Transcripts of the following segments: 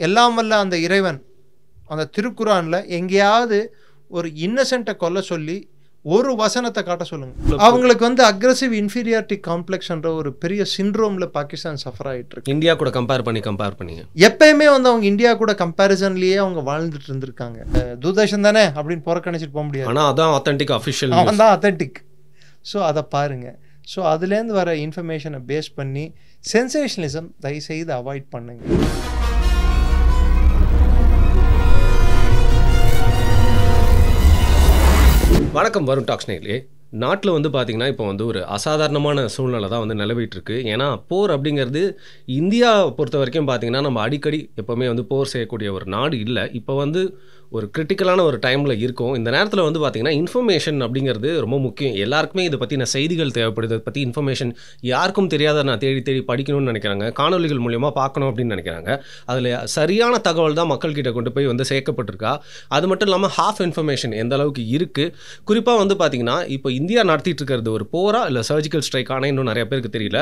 எல்லாம் வல்ல அந்த இறைவன் அந்த திருக்குரான்ல எங்கேயாவது ஒரு இன்னசென்ட்டை கொல்ல சொல்லி ஒரு வசனத்தை காட்ட சொல்லுங்க. அவங்களுக்கு வந்து அக்ரெசிவ் இன்ஃபீரியாரிட்டி காம்ப்ளெக்ஸ்ன்ற ஒரு பெரிய சிண்ட்ரோம்ல பாகிஸ்தான் சஃபர் ஆகிட்டு இருக்கு. இந்தியா கூட கம்பேர் பண்ணி எப்பயுமே வந்து அவங்க இந்தியா கூட கம்பேரிசன்லயே அவங்க வாழ்ந்துட்டு இருந்திருக்காங்க. தூர்தர்ஷன் தானே அப்படின்னு புறக்கணிச்சிட்டு போக முடியாது. ஆனால் அதான் ஆத்தென்டிக் அஃபிஷியல், அவன் தான் அத்தன்டிக். ஸோ அதை பாருங்க. ஸோ அதுலேருந்து வர இன்ஃபர்மேஷனை பேஸ் பண்ணி சென்சேஷனலிசம் தயவுசெய்து அவாய்ட் பண்ணுங்க. வணக்கம் வருண் டாக்ஸ் நேயர்களே. நாட்டில் வந்து பார்த்திங்கன்னா இப்போ வந்து ஒரு அசாதாரணமான சூழ்நிலை தான் வந்து நிலவிட்டு இருக்கு. ஏன்னா போர் அப்படிங்கிறது இந்தியா பொறுத்த வரைக்கும் பார்த்திங்கன்னா நம்ம அடிக்கடி எப்போவுமே வந்து போர் செய்யக்கூடிய ஒரு நாடு இல்லை. இப்போ வந்து ஒரு கிரிட்டிக்கலான ஒரு டைமில் இருக்கும். இந்த நேரத்தில் வந்து பார்த்திங்கன்னா இன்ஃபர்மேஷன் அப்படிங்கிறது ரொம்ப முக்கியம். எல்லாருக்குமே இதை பற்றின செய்திகள் தேவைப்படுது. இதை பற்றி இன்ஃபர்மேஷன் யாருக்கும் தெரியாத நான் தேடி தேடி படிக்கணும்னு நினைக்கிறாங்க, காணொலிகள் மூலியமாக பார்க்கணும் அப்படின்னு நினைக்கிறாங்க. அதில் சரியான தகவல் தான் மக்கள்கிட்ட கொண்டு போய் வந்து சேர்க்கப்பட்டிருக்கா. அது மட்டும் இல்லாமல் ஹாஃப் இன்ஃபர்மேஷன் எந்த அளவுக்கு இருக்குது. குறிப்பாக வந்து பார்த்திங்கன்னா இப்போ இந்தியா நடத்திட்டு இருக்கிறது ஒரு போரா இல்லை சர்ஜிக்கல் ஸ்ட்ரைக்கான இன்னும் நிறைய பேருக்கு தெரியல.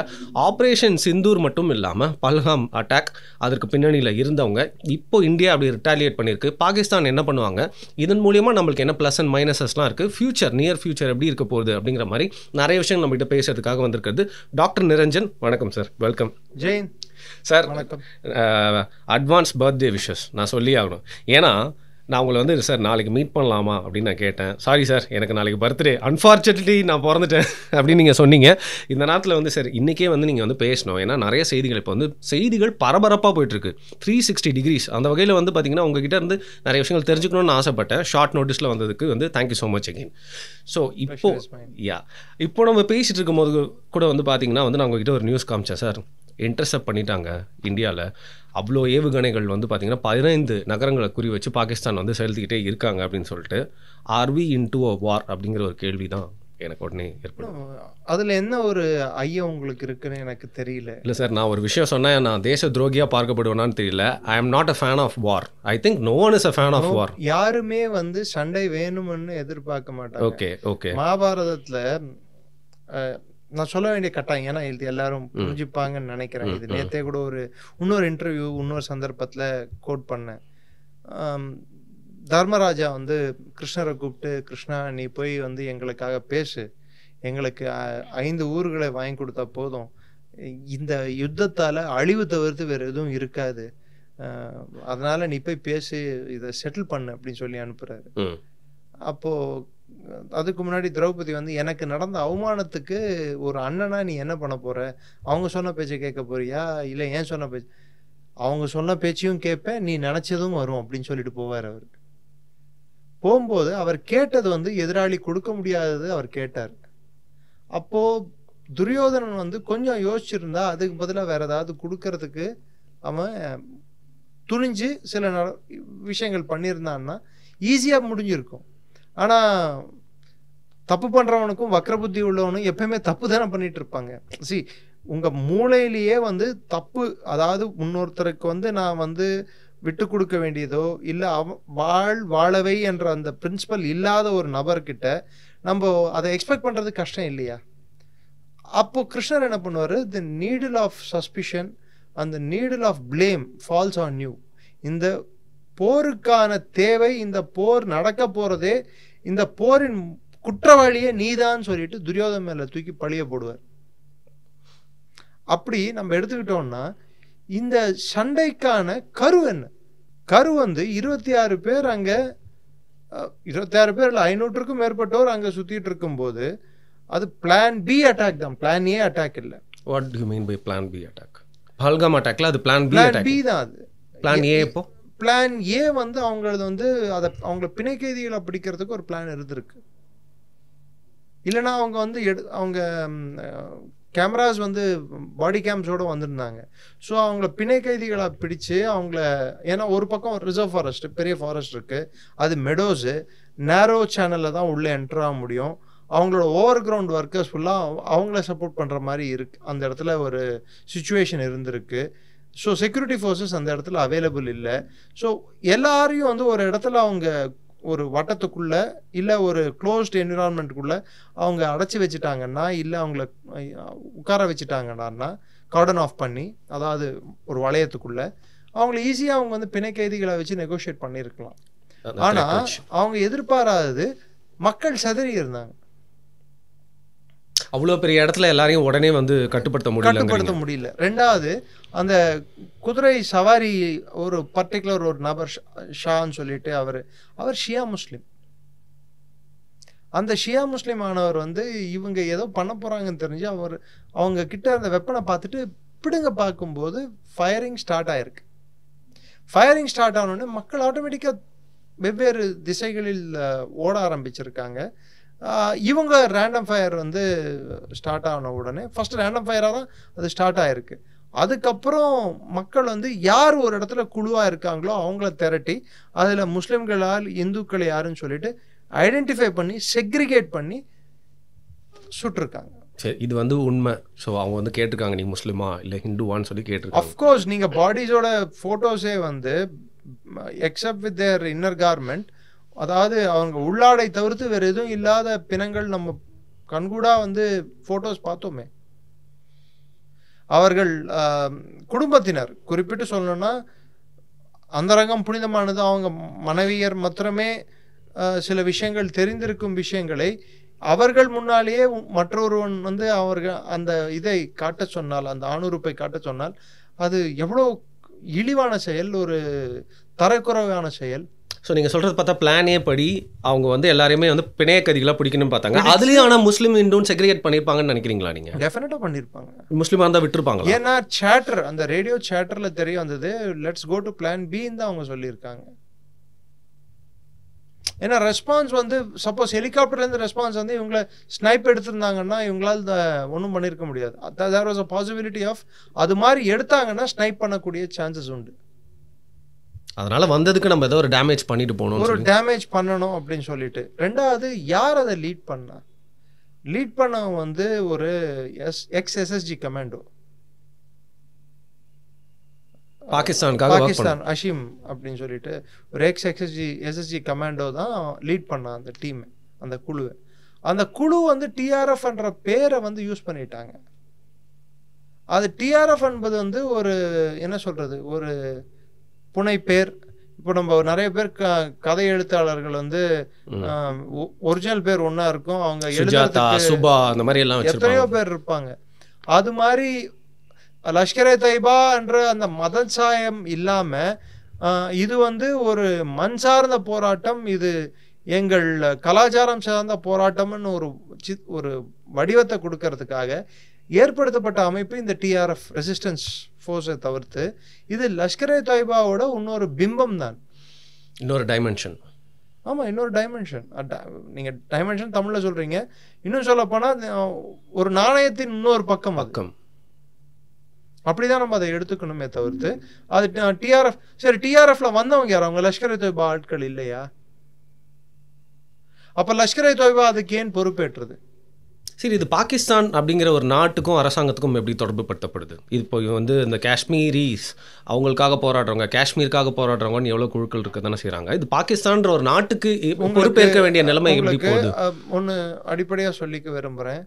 ஆப்ரேஷன் சிந்தூர் மட்டும் இல்லாமல் பல்காம் அட்டாக் அதற்கு பின்னணியில் இருந்தவங்க இப்போ இந்தியா அப்படி ரிட்டாலியேட் பண்ணியிருக்கு. பாகிஸ்தான் என்ன பண்ணுவாங்க, இதன் மூலியமாக நம்மளுக்கு என்ன ப்ளஸ் அண்ட் மைனஸஸ்லாம் இருக்குது, ஃபியூச்சர் நியர் ஃபியூச்சர் எப்படி இருக்க போகுது அப்படிங்கிற மாதிரி நிறைய விஷயங்கள் நம்மகிட்ட பேசுறதுக்காக வந்திருக்கிறது டாக்டர் நிரஞ்சன். வணக்கம் சார், வெல்கம். ஜெயின் சார், வணக்கம். அட்வான்ஸ் பர்த்டே விஷஸ் நான் சொல்லி ஆகணும். ஏன்னா நான் உங்களை வந்து சார் நாளைக்கு மீட் பண்ணலாமா அப்படின்னு நான் கேட்டேன். சாரி சார், எனக்கு நாளைக்கு பர்த்டே, அன்ஃபார்ச்சுனேட்லி நான் பிறந்துட்டேன் அப்படின்னு நீங்கள் சொன்னீங்க. இந்த நேரத்தில் வந்து சார் இன்றைக்கே வந்து நீங்கள் வந்து பேசணும். ஏன்னா நிறைய செய்திகள் இப்போ வந்து செய்திகள் பரபரப்பாக போயிட்டுருக்கு, 360 டிகிரிஸ். அந்த வகையில் வந்து பார்த்திங்கன்னா உங்ககிட்ட இருந்து நிறைய விஷயங்கள் தெரிஞ்சுக்கணும்னு ஆசைப்பட்டேன். ஷார்ட் நோட்டீஸில் வந்ததுக்கு வந்து thank you so much again. So இப்போ நம்ம பேசிகிட்டு இருக்கும்போது கூட வந்து பார்த்திங்கன்னா வந்து நான் உங்ககிட்ட ஒரு நியூஸ் காமிச்சேன் சார். இன்டர்செப்ட் பண்ணிட்டாங்க இந்தியாவில். அவ்வளோ ஏவுகணைகள் வந்து பார்த்திங்கன்னா 15 நகரங்களை குறி வச்சு பாகிஸ்தான் வந்து செலுத்திக்கிட்டே இருக்காங்க அப்படின்னு சொல்லிட்டு. ஆர் வி இன்டு அ வார் அப்படிங்கிற ஒரு கேள்வி தான் எனக்கு உடனே ஏற்படும். அதில் என்ன ஒரு ஐயம் உங்களுக்கு இருக்குன்னு எனக்கு தெரியல. இல்லை சார், நான் ஒரு விஷயம் சொன்னேன், நான் தேச துரோகியாக பார்க்கப்படுவேனான்னு தெரியல. I am not a fan of war. I think no one is a fan of war. யாருமே வந்து சண்டை வேணும்னு எதிர்பார்க்க மாட்டாங்க. Okay okay. மகாபாரதத்தில் நான் சொல்ல வேண்டிய கட்டாயம், ஏன்னா இது எல்லாரும் புரிஞ்சுப்பாங்கன்னு நினைக்கிறேன். இது நேற்றே கூட இன்னொரு இன்டர்வியூ இன்னொரு சந்தர்ப்பத்தில் கோட் பண்ணேன். தர்மராஜா வந்து கிருஷ்ணரை கூப்பிட்டு, கிருஷ்ணா நீ போய் வந்து எங்களுக்காக பேசு, எங்களுக்கு 5 ஊர்களை வாங்கி கொடுத்தா போதும், இந்த யுத்தத்தால் அழிவு தவிர்த்து வேறு எதுவும் இருக்காது, அதனால நீ போய் பேசி இதை செட்டில் பண்ணு அப்படின்னு சொல்லி அனுப்புறாரு. அப்போது அதுக்கு முன்னாடி திரௌபதி வந்து எனக்கு நடந்த அவமானத்துக்கு ஒரு அண்ணனா நீ என்ன பண்ண போற, அவங்க சொன்ன பேச்சை கேட்க போறியா இல்லை ஏன் சொன்ன பேச்சு, அவங்க சொன்ன பேச்சையும் கேட்பேன், நீ நினைச்சதும் வரும் அப்படின்னு சொல்லிட்டு போவார். அவர் போகும்போது அவர் கேட்டது வந்து எதிராளி கொடுக்க முடியாதது அவர் கேட்டார். அப்போ துரியோதனன் வந்து கொஞ்சம் யோசிச்சிருந்தா அதுக்கு பதிலாக வேற ஏதாவது கொடுக்கறதுக்கு அவன் துணிஞ்சு சில விஷயங்கள் பண்ணியிருந்தான்னா ஈஸியாக முடிஞ்சிருக்கும். ஆனால் தப்பு பண்ணுறவனுக்கும் வக்ர புத்தி உள்ளவனும் எப்பயுமே தப்பு தானே பண்ணிட்டு இருப்பாங்க. உங்கள் மூளையிலேயே வந்து தப்பு, அதாவது இன்னொருத்தருக்கு வந்து நான் வந்து விட்டு கொடுக்க வேண்டியதோ இல்லை வாழவை என்ற அந்த பிரின்சிபல் இல்லாத ஒரு நபர்கிட்ட நம்ம அதை எக்ஸ்பெக்ட் பண்ணுறது கஷ்டம் இல்லையா? அப்போ கிருஷ்ணர் என்ன பண்ணுவார், தி நீடில் ஆஃப் சஸ்பிஷன் அந்த needle of blame falls on you. இந்த போருக்கான தேவை, இந்த போர் நடக்க போறதே, இந்த போரின் குற்றவாளியே நீதான் சொல்லிட்டு துரியோதன் மேல தூக்கி பழிய போடுவார். அப்படி நம்ம எடுத்துக்கிட்டோம்னா இந்த சண்டைக்கான கரு என்ன? கரு வந்து 26 பேர் அங்க 26 பேர் இல்லை 500க்கும் மேற்பட்டோர் அங்க சுத்திட்டு இருக்கும் போது அது பிளான் பி அட்டாக் தான், பிளான் ஏ அட்டாக் இல்லை. What do you mean by plan B attack? Pahalgam அட்டாக்ல அது பிளான் பி தான். அது பிளான் ஏ. இப்போ பிளான் ஏ வந்து அவங்களது வந்து அதை அவங்கள பிணை கைதிகளை பிடிக்கிறதுக்கு ஒரு பிளான் இருந்திருக்கு. இல்லைன்னா அவங்க வந்து அவங்க கேமராஸ் வந்து பாடி கேம்ஸோடு வந்திருந்தாங்க. ஸோ அவங்கள பிணை கைதிகளாக பிடிச்சு அவங்கள, ஏன்னா ஒரு பக்கம் ரிசர்வ் ஃபாரஸ்ட் பெரிய ஃபாரஸ்ட் இருக்குது, அது மெடோஸு, நேரோ சேனலில் தான் உள்ளே என்டர் ஆக முடியும். அவங்களோட ஓவர் கிரவுண்ட் ஒர்க்கர்ஸ் ஃபுல்லாக அவங்கள சப்போர்ட் பண்ணுற மாதிரி இருக்குது. அந்த இடத்துல ஒரு சுச்சுவேஷன் இருந்திருக்கு. ஸோ செக்யூரிட்டி ஃபோர்ஸஸ் அந்த இடத்துல அவைலபிள் இல்லை. ஸோ எல்லாரையும் வந்து ஒரு இடத்துல அவங்க ஒரு வட்டத்துக்குள்ளே இல்லை ஒரு க்ளோஸ்ட் என்விரான்மெண்ட்டுக்குள்ளே அவங்க அடைச்சி வச்சுட்டாங்கன்னா, இல்லை அவங்கள உட்கார வச்சுட்டாங்கன்னா, கார்டன் ஆஃப் பண்ணி, அதாவது ஒரு வளையத்துக்குள்ளே அவங்கள ஈஸியாக அவங்க வந்து பிணை கைதிகளை வச்சு நெகோஷியேட் பண்ணியிருக்கலாம். ஆனால் அவங்க எதிர்பாராதது மக்கள் சதறி இருந்தாங்க. அவ்வளோ பெரிய இடத்துல எல்லாரையும் உடனே வந்து கட்டுப்படுத்த முடியல. ரெண்டாவது, அந்த குதிரை சவாரி ஒரு பர்டிகுலர் ஒரு நபர் ஷான்னு சொல்லிட்டு அவர் ஷியா முஸ்லீம். அந்த ஷியா முஸ்லீம் ஆனவர் வந்து இவங்க ஏதோ பண்ண போறாங்கன்னு தெரிஞ்சு அவங்க கிட்ட அந்த வெப்பனை பார்த்துட்டு பிடுங்க பார்க்கும்போது ஃபயரிங் ஸ்டார்ட் ஆயிருக்கு. ஃபயரிங் ஸ்டார்ட் ஆனோடனே மக்கள் ஆட்டோமேட்டிக்காக வெவ்வேறு திசைகளில் ஓட ஆரம்பிச்சிருக்காங்க. இவங்க ரேண்டம் ஃபயர் வந்து ஸ்டார்ட் ஆன உடனே ஃபர்ஸ்ட் ரேண்டம் ஃபயராக தான் அது ஸ்டார்ட் ஆகிருக்கு. அதுக்கப்புறம் மக்கள் வந்து யார் ஒரு இடத்துல குழுவாக இருக்காங்களோ அவங்கள திரட்டி அதில் முஸ்லீம்களால் இந்துக்கள் யாருன்னு சொல்லிட்டு ஐடென்டிஃபை பண்ணி செக்ரிகேட் பண்ணி சுட்டிருக்காங்க. சரி, இது வந்து உண்மை. ஸோ அவங்க வந்து கேட்டிருக்காங்க நீ முஸ்லீமா இல்லை ஹிந்துவான்னு சொல்லி கேட்டிருக்காங்க. அஃப்கோர்ஸ் நீங்கள் பாடிஸோட ஃபோட்டோஸே வந்து accept with their inner garment, அதாவது அவங்க உள்ளாடை தவிர்த்து வேறு எதுவும் இல்லாத பிணங்கள் நம்ம கண்கூடா வந்து ஃபோட்டோஸ் பார்த்தோமே. அவர்கள் குடும்பத்தினர் குறிப்பிட்டு சொல்லணும்னா அந்தரங்கம் புனிதமானது. அவங்க மனைவியர் மாத்திரமே சில விஷயங்கள் தெரிந்திருக்கும் விஷயங்களை அவர்கள் முன்னாலேயே மற்றொருவன் வந்து அவர்கள் அந்த இதை காட்ட சொன்னால், அந்த ஆணுறுப்பை காட்ட சொன்னால் அது எவ்வளோ இழிவான செயல், ஒரு தரக்குறைவான செயல். ஸோ நீங்கள் சொல்கிறது பார்த்தா பிளானே படி அவங்க வந்து எல்லாரையுமே வந்து பிணைய கைதிகளாக பிடிக்கணும்னு பார்த்தாங்க. அதுலேயும் ஆனால் முஸ்லீம் இந்துன்னு செக்ரிகேட் பண்ணியிருப்பாங்கன்னு நினைக்கிறீங்களா நீங்கள்? டெஃபினட்டாக பண்ணியிருப்பாங்க. முஸ்லீமாக இருந்தால் விட்டுருப்பாங்க. ஏன்னா சேட்டர், அந்த ரேடியோ சேட்டரில் தெரிய வந்தது லெட்ஸ் கோ டு பிளான் பின்னு தான் அவங்க சொல்லியிருக்காங்க. ஏன்னா ரெஸ்பான்ஸ் வந்து சப்போஸ் ஹெலிகாப்டர்லேருந்து ரெஸ்பான்ஸ் வந்து இவங்களை ஸ்னைப் எடுத்திருந்தாங்கன்னா இவங்களால் ஒன்றும் பண்ணியிருக்க முடியாது. There was a possibility of அது மாதிரி எடுத்தாங்கன்னா ஸ்னைப் பண்ணக்கூடிய சான்சஸ் உண்டு. அதனால வந்ததுக்கு நம்ம ஏதோ ஒரு டேமேஜ் பண்ணிட்டு போகணும், ஒரு டேமேஜ் பண்ணணும் அப்படின்னு சொல்லிட்டு. ரெண்டாவது, யார் அதை லீட் பண்ண வந்து ஒரு எக்ஸ்-எஸ்எஸ்ஜி கமாண்டோ, பாகிஸ்தான் அஷீம் அப்படின்னு சொல்லிட்டு ஒரு எக்ஸ்-எஸ்எஸ்ஜி கமாண்டோ தான் லீட் பண்ண அந்த டீம், அந்த குழுவை. அந்த குழு வந்து டிஆர்எஃப் என்ற பேரை வந்து யூஸ் பண்ணிட்டாங்க. அது டிஆர்எஃப் என்பது வந்து ஒரு என்ன சொல்றது, ஒரு புனை பேர். இப்போ நம்ம நிறைய பேர் கதை எழுத்தாளர்கள் வந்து ஒரிஜினல் பேர் ஒன்னா இருக்கும், அவங்க எழுதுறதுக்கு எத்தனையோ பேர் இருப்பாங்க. அது மாதிரி லஷ்கரே தொய்பா என்ற அந்த மத சாயம் இல்லாம இது வந்து ஒரு மண் சார்ந்த போராட்டம், இது எங்கள் கலாச்சாரம் சார்ந்த போராட்டம்னு ஒரு வடிவத்தை கொடுக்கறதுக்காக ஏற்படுத்தப்பட்ட அமைப்பு இந்த டிஆர்எஃப் ரெசிஸ்டன்ஸ் ஃபோர்ஸை தவிர்த்து இது லஷ்கரே தொய்பாவோட இன்னொரு பிம்பம் தான், இன்னொரு டைமென்ஷன். ஆமாம், இன்னொரு டைமென்ஷன். நீங்கள் டைமென்ஷன் தமிழில் சொல்கிறீங்க, இன்னும் சொல்ல போனால் ஒரு நாணயத்தின் இன்னொரு பக்கம். அப்படிதான் நம்ம அதை எடுத்துக்கணுமே தவிர்த்து அது டிஆர்எஃப். சரி, டிஆர்எஃப்ல வந்தவங்க யார்? அவங்க லஷ்கரே தொய்பா ஆட்கள் இல்லையா? அப்ப லஷ்கரே தொய்பா அதுக்கு ஏன் பொறுப்பேற்றது? சரி, இது பாகிஸ்தான் அப்படிங்கிற ஒரு நாட்டுக்கும் அரசாங்கத்துக்கும் எப்படி தொடர்பு படுத்தப்படுது? இப்போ வந்து இந்த காஷ்மீரிஸ் அவங்களுக்காக போராடுறவங்க, காஷ்மீருக்காக போராடுறவங்கன்னு எவ்வளோ குழுக்கள் இருக்க தானே செய்கிறாங்க. இது பாகிஸ்தான்ற ஒரு நாட்டுக்கு பொறுப்பேற்க வேண்டிய நிலைமை எப்படி போகுது? ஒன்று அடிப்படையாக சொல்லிக்க விரும்புகிறேன்.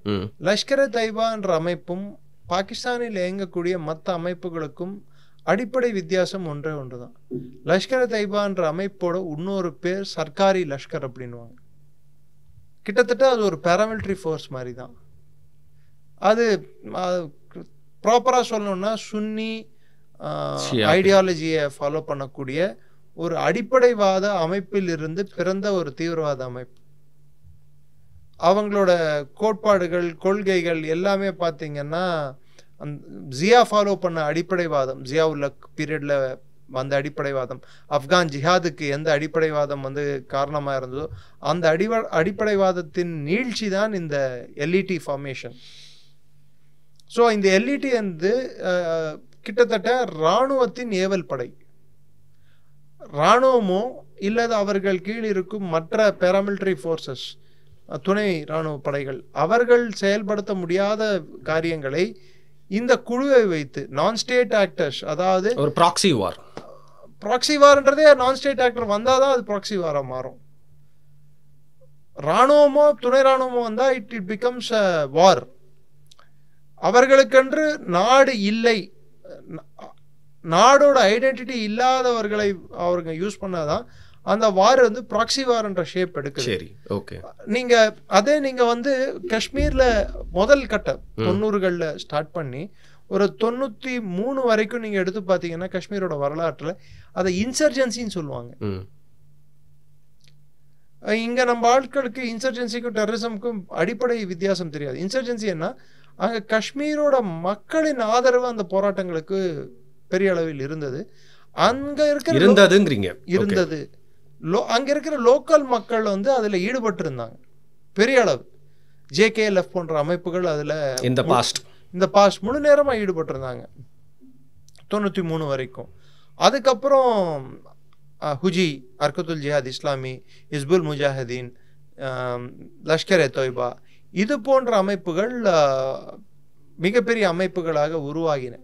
லஷ்கரே தொய்பான்ற அமைப்பும் பாகிஸ்தானில் இயங்கக்கூடிய மற்ற அமைப்புகளுக்கும் அடிப்படை வித்தியாசம் ஒன்றே ஒன்றுதான். லஷ்கரே தொய்பான்ற அமைப்போட இன்னொரு பேர் சர்க்காரி லஷ்கர் அப்படின்வாங்க. கிட்டத்தட்ட அது ஒரு பாராமிலிட்டரி ஃபோர்ஸ் மாதிரி தான். அது ப்ராப்பராக சொல்லணும்னா சுன்னி ஐடியாலஜியை ஃபாலோ பண்ணக்கூடிய ஒரு அடிப்படைவாத அமைப்பில் இருந்து பிறந்த ஒரு தீவிரவாத அமைப்பு. அவங்களோட கோட்பாடுகள், கொள்கைகள் எல்லாமே பார்த்தீங்கன்னா ஜியா ஃபாலோ பண்ண அடிப்படைவாதம், ஜியாவுல்ல பீரியட்ல வந்த அடிப்படைவாதம், ஆப்கான் ஜிஹாதுக்கு எந்த அடிப்படைவாதம் வந்து காரணமாக இருந்ததோ அந்த அடிப்படைவாதத்தின் நீட்சி தான் இந்த எல்இடி ஃபார்மேஷன். ஸோ இந்த எல்இடி வந்து கிட்டத்தட்ட இராணுவத்தின் ஏவல் படை. இராணுவமோ இல்லது அவர்கள் கீழ் இருக்கும் மற்ற பாராமிலிட்டரி ஃபோர்ஸஸ், துணை இராணுவ படைகள், அவர்கள் செயல்படுத்த முடியாத காரியங்களை இந்த குழுவை வைத்து நான் ஸ்டேட் ஆக்டர்ஸ், அதாவது ஒரு ப்ராக்ஸி வார். ப்ராக்ஸி வார்ன்றதே நான் ஸ்டேட் ஆக்டர் வந்தாதான் அது ப்ராக்ஸி வாரா மாறும். இராணுவமோ துணை இராணுவமோ வந்தா இட் பிகம்ஸ் அ வார். அவர்களுக்கென்று நாடு இல்லை, நாடோட ஐடென்டிட்டி இல்லாதவர்களை அவருங்க யூஸ் பண்ணாதான் அந்த வார் வந்து ப்ராக்சி வார்ன்ற ஷேப் எடுக்குது. சரி, ஓகே. நீங்க வந்து காஷ்மீர்ல முதல் கட்டம் 90களில் ஸ்டார்ட் பண்ணி ஒரு 93 வரைக்கும் நீங்க எடுத்து பார்த்தீங்கன்னா காஷ்மீரோட வரலாற்றுல அதை இன்சர்ஜென்சின்னு சொல்லுவாங்க. இங்க நம்ம ஆட்களுக்கு இன்சர்ஜென்சிக்கும் டெரரிசமுக்கும் அடிப்படை வித்தியாசம் தெரியாது. இன்சர்ஜென்சி என்ன, அங்க காஷ்மீரோட மக்களின் ஆதரவு அந்த போராட்டங்களுக்கு பெரிய அளவில் இருந்தது. அங்க இருக்கிற இருந்தது அங்க இருக்கிற லோக்கல் மக்கள் வந்து அதுல ஈடுபட்டு இருந்தாங்க பெரிய அளவு. JKLF போன்ற அமைப்புகள் அதுல இந்த பாஸ்ட் முழு நேரமா ஈடுபட்டு இருந்தாங்க 93 வரைக்கும். அதுக்கப்புறம் ஹுஜி, அர்கத்துல் ஜிஹாத் இஸ்லாமி, ஹிஸ்புல் முஜாஹிதீன், லஷ்கர்-e-தொய்பா இது போன்ற அமைப்புகள் மிகப்பெரிய அமைப்புகளாக உருவாகின.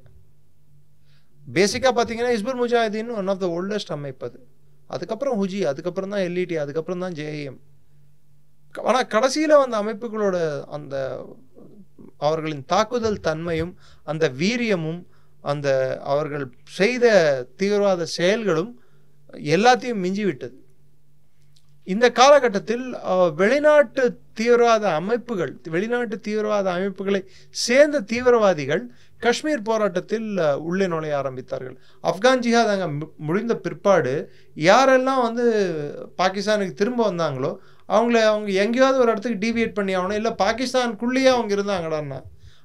பேசிக்காக பார்த்தீங்கன்னா Hizbul Mujahideen one of the oldest அமைப்பு அது. அதுக்கப்புறம் ஹுஜி, அதுக்கப்புறம் தான் LET, அதுக்கப்புறம் தான் JIM. ஆனால் கடைசியில் அந்த அமைப்புகளோட அந்த அவர்களின் தாக்குதல் தன்மையும் அந்த வீரியமும் அந்த அவர்கள் செய்த தீவிரவாத செயல்களும் எல்லாத்தையும் மிஞ்சி விட்டது. இந்த காலகட்டத்தில் வெளிநாட்டு தீவிரவாத அமைப்புகளை சேர்ந்த தீவிரவாதிகள் காஷ்மீர் போராட்டத்தில் உள்ளே நுழைய ஆரம்பித்தார்கள். ஆப்கான் ஜிஹாத் அங்கே முடிந்த பிற்பாடு யாரெல்லாம் வந்து பாகிஸ்தானுக்கு திரும்ப வந்தாங்களோ அவங்க எங்கேயாவது ஒரு இடத்துக்கு டீவியேட் பண்ணி ஆகணும், இல்லை பாகிஸ்தானுக்குள்ளேயே அவங்க இருந்தாங்கடான்னா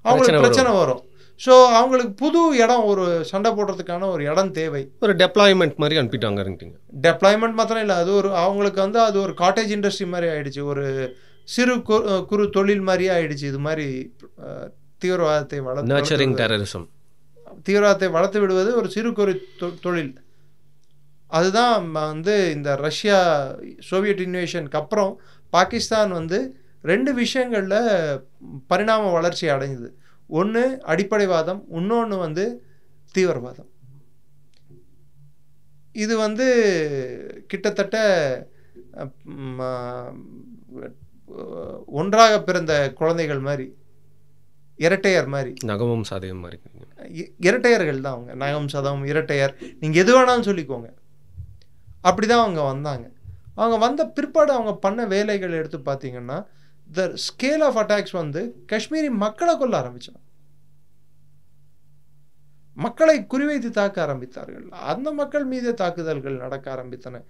அவங்களுக்கு பிரச்சனை வரும். ஸோ அவங்களுக்கு புது இடம், ஒரு சண்டை போடுறதுக்கான ஒரு இடம் தேவை. ஒரு டெப்ளாய்மெண்ட் மாதிரி அனுப்பிட்டாங்க. டெப்ளாய்மெண்ட் மாத்திரம் இல்லை, அது ஒரு அவங்களுக்கு வந்து அது ஒரு காட்டேஜ் இண்டஸ்ட்ரி மாதிரி ஆயிடுச்சு, ஒரு சிறு குறு தொழில் மாதிரியே ஆயிடுச்சு. இது மாதிரி தீவிரவாதத்தை வளர்த்து விடுவது ஒரு சிறு குறு தொழில். அதுதான் வந்து இந்த ரஷ்யா சோவியட் இன்வேஷனுக்கு அப்புறம் பாகிஸ்தான் வந்து 2 விஷயங்களில் பரிணாம வளர்ச்சி அடைஞ்சது. ஒன்று அடிப்படைவாதம், இன்னொன்று வந்து தீவிரவாதம். இது வந்து கிட்டத்தட்ட ஒன்றாக பிறந்த குழந்தைகள் மாதிரி, இரட்டையர் மாதிரி, நகமும் சதயம் மாதிரி இரட்டையர்கள் தான் அவங்க. நகம் சதம் இரட்டையர், நீங்கள் எது வேணாலும் சொல்லிக்கோங்க. அப்படிதான் அவங்க வந்தாங்க. அவங்க வந்த பிற்பாடு அவங்க பண்ண வேலைகள் எடுத்து பார்த்தீங்கன்னா த ஸ்கேல் ஆஃப் அட்டாக்ஸ் வந்து காஷ்மீரி மக்களை கொல்ல ஆரம்பிச்சாங்க. மக்களை குறிவைத்து தாக்க ஆரம்பித்தார்கள். அந்த மக்கள் மீது தாக்குதல்கள் நடக்க ஆரம்பித்தன.